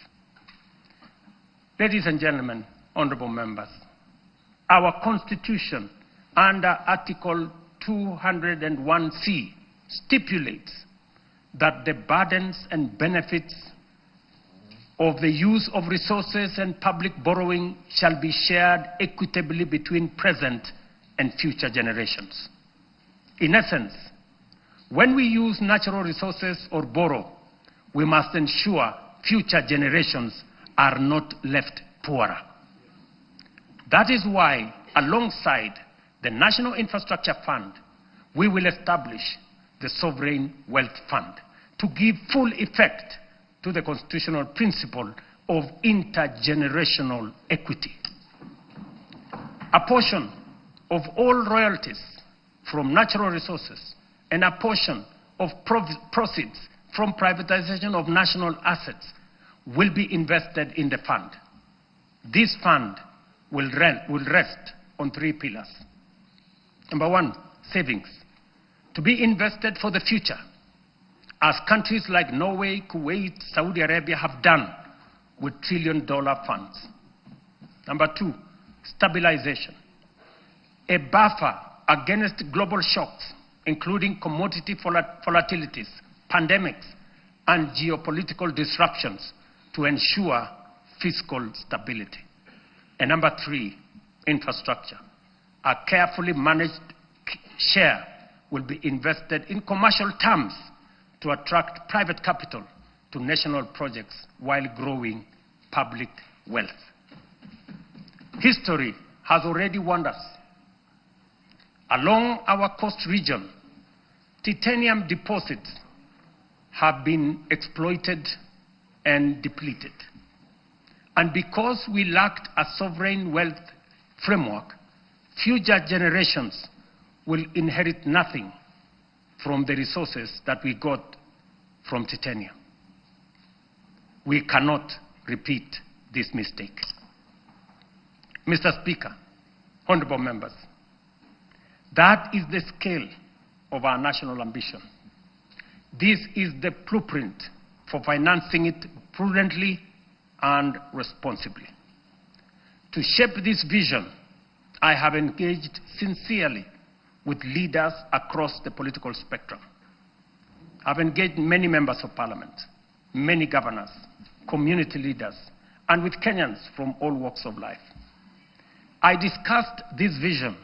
Ladies and gentlemen, honorable members, our Constitution under Article 201C stipulates that the burdens and benefits of the use of resources and public borrowing shall be shared equitably between present and future generations. In essence, when we use natural resources or borrow, we must ensure future generations are not left poorer. That is why, alongside the National Infrastructure Fund, we will establish the Sovereign Wealth Fund to give full effect to the constitutional principle of intergenerational equity. A portion of all royalties from natural resources and a portion of proceeds from privatization of national assets will be invested in the fund. This fund will rest on 3 pillars. Number 1, savings, to be invested for the future, as countries like Norway, Kuwait, Saudi Arabia have done with trillion-dollar funds. Number 2, stabilization, a buffer against global shocks, including commodity volatilities, pandemics, and geopolitical disruptions to ensure fiscal stability. And number 3, infrastructure. A carefully managed share will be invested in commercial terms to attract private capital to national projects while growing public wealth. History has already warned us. Along our coast region, titanium deposits have been exploited and depleted. And because we lacked a sovereign wealth framework, future generations will inherit nothing from the resources that we got from titanium. We cannot repeat this mistake. Mr. Speaker, honorable members, that is the scale of our national ambition. This is the blueprint for financing it prudently and responsibly. To shape this vision, I have engaged sincerely with leaders across the political spectrum. I've engaged many members of parliament, many governors, community leaders, and with Kenyans from all walks of life. I discussed this vision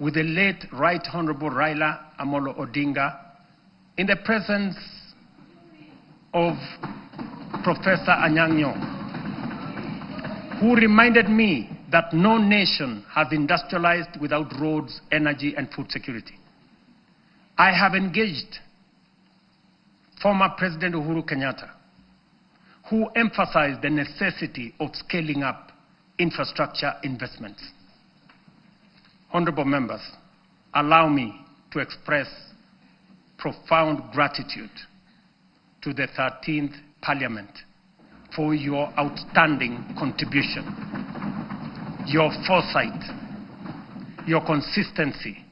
with the late Right Honorable Raila Amolo Odinga in the presence of Professor Anyang' Nyong'o, who reminded me that no nation has industrialized without roads, energy, and food security. I have engaged former President Uhuru Kenyatta, who emphasized the necessity of scaling up infrastructure investments. Honorable members, allow me to express profound gratitude to the 13th Parliament for your outstanding contribution, your foresight, your consistency,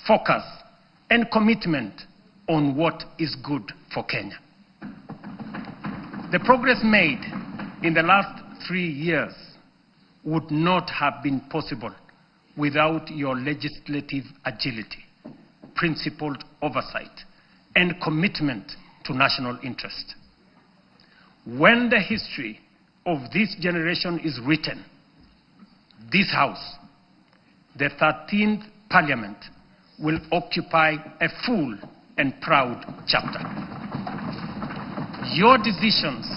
focus, and commitment on what is good for Kenya. The progress made in the last 3 years would not have been possible without your legislative agility, principled oversight, and commitment to national interest. When the history of this generation is written, this House, the 13th Parliament, will occupy a full and proud chapter. Your decisions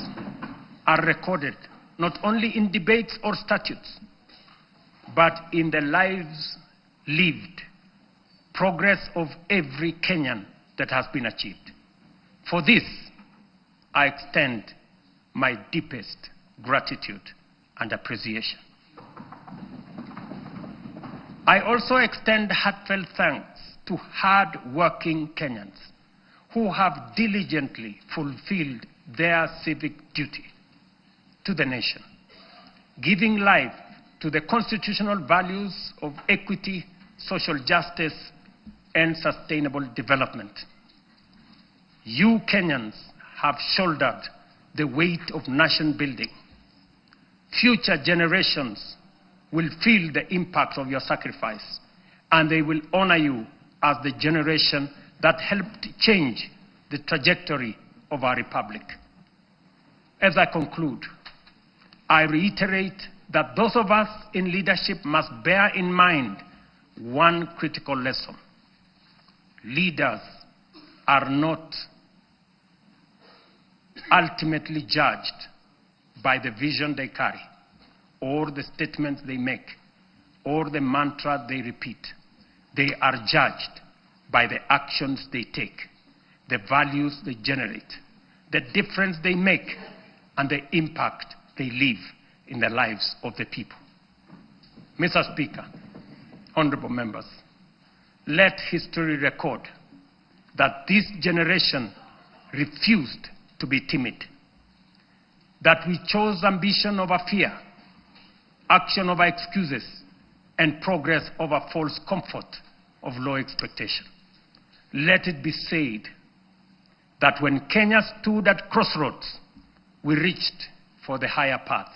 are recorded not only in debates or statutes, but in the lives lived, progress of every Kenyan that has been achieved. For this, I extend my deepest gratitude and appreciation. I also extend heartfelt thanks to hard-working Kenyans who have diligently fulfilled their civic duty to the nation, giving life to the constitutional values of equity, social justice, and sustainable development. You Kenyans have shouldered the weight of nation building. Future generations will feel the impact of your sacrifice, and they will honor you as the generation that helped change the trajectory of our republic. As I conclude, I reiterate that those of us in leadership must bear in mind one critical lesson. Leaders are not ultimately judged by the vision they carry, or the statements they make, or the mantra they repeat. They are judged by the actions they take, the values they generate, the difference they make, and the impact they leave in the lives of the people. Mr. Speaker, honorable members, let history record that this generation refused to be timid, that we chose ambition over fear, action over excuses, and progress over false comfort of low expectation. Let it be said that when Kenya stood at crossroads, we reached for the higher path.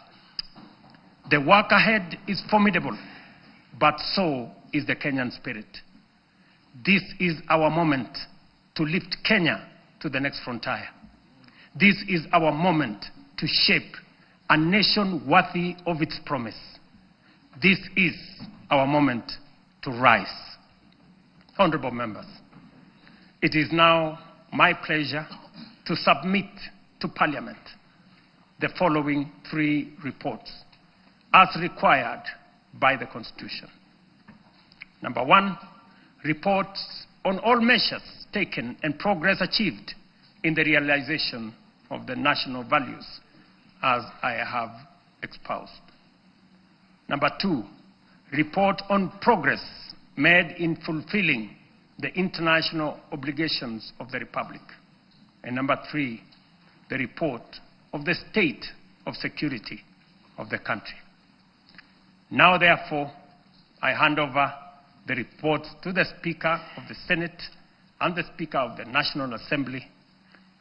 The work ahead is formidable, but so is the Kenyan spirit. This is our moment to lift Kenya to the next frontier. This is our moment to shape a nation worthy of its promise. This is our moment to rise. Honorable members, it is now my pleasure to submit to Parliament the following 3 reports as required by the Constitution. Number 1, reports on all measures taken and progress achieved in the realization of the national values as I have espoused. Number 2, report on progress made in fulfilling the international obligations of the Republic. And number 3, the report of the state of security of the country. Now, therefore, I hand over the reports to the Speaker of the Senate and the Speaker of the National Assembly,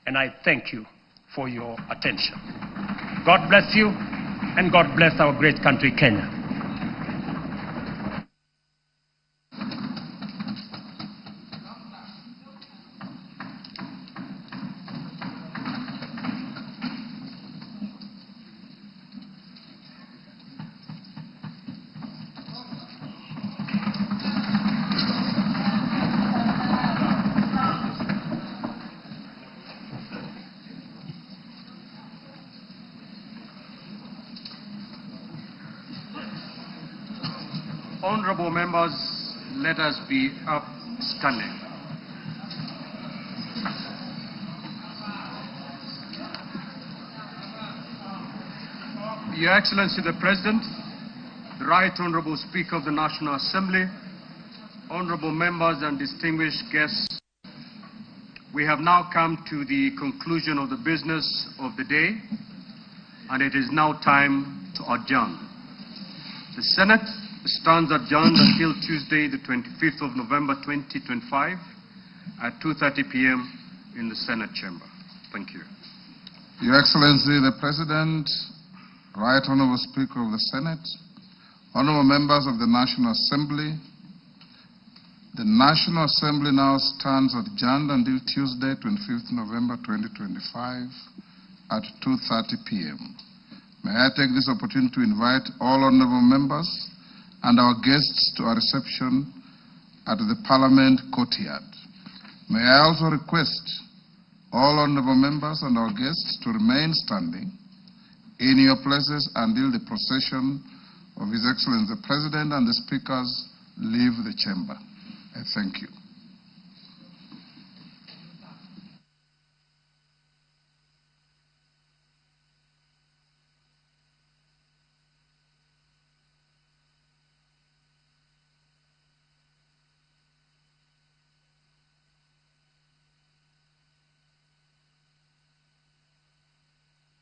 and I thank you for your attention. God bless you, and God bless our great country, Kenya. Honorable members, let us be up standing. Your Excellency the President, the Right Honorable Speaker of the National Assembly, honorable members and distinguished guests, we have now come to the conclusion of the business of the day, and it is now time to adjourn. The Senate stands adjourned until Tuesday, the 25th of November 2025 at 2:30 p.m. in the Senate chamber. Thank you. Your Excellency the President, Right Honorable Speaker of the Senate, honorable members of the National Assembly, the National Assembly now stands adjourned until Tuesday, 25th November 2025 at 2:30 p.m. May I take this opportunity to invite all honorable members and our guests to a reception at the Parliament courtyard. May I also request all honorable members and our guests to remain standing in your places until the procession of His Excellency the President and the speakers leave the chamber. I thank you.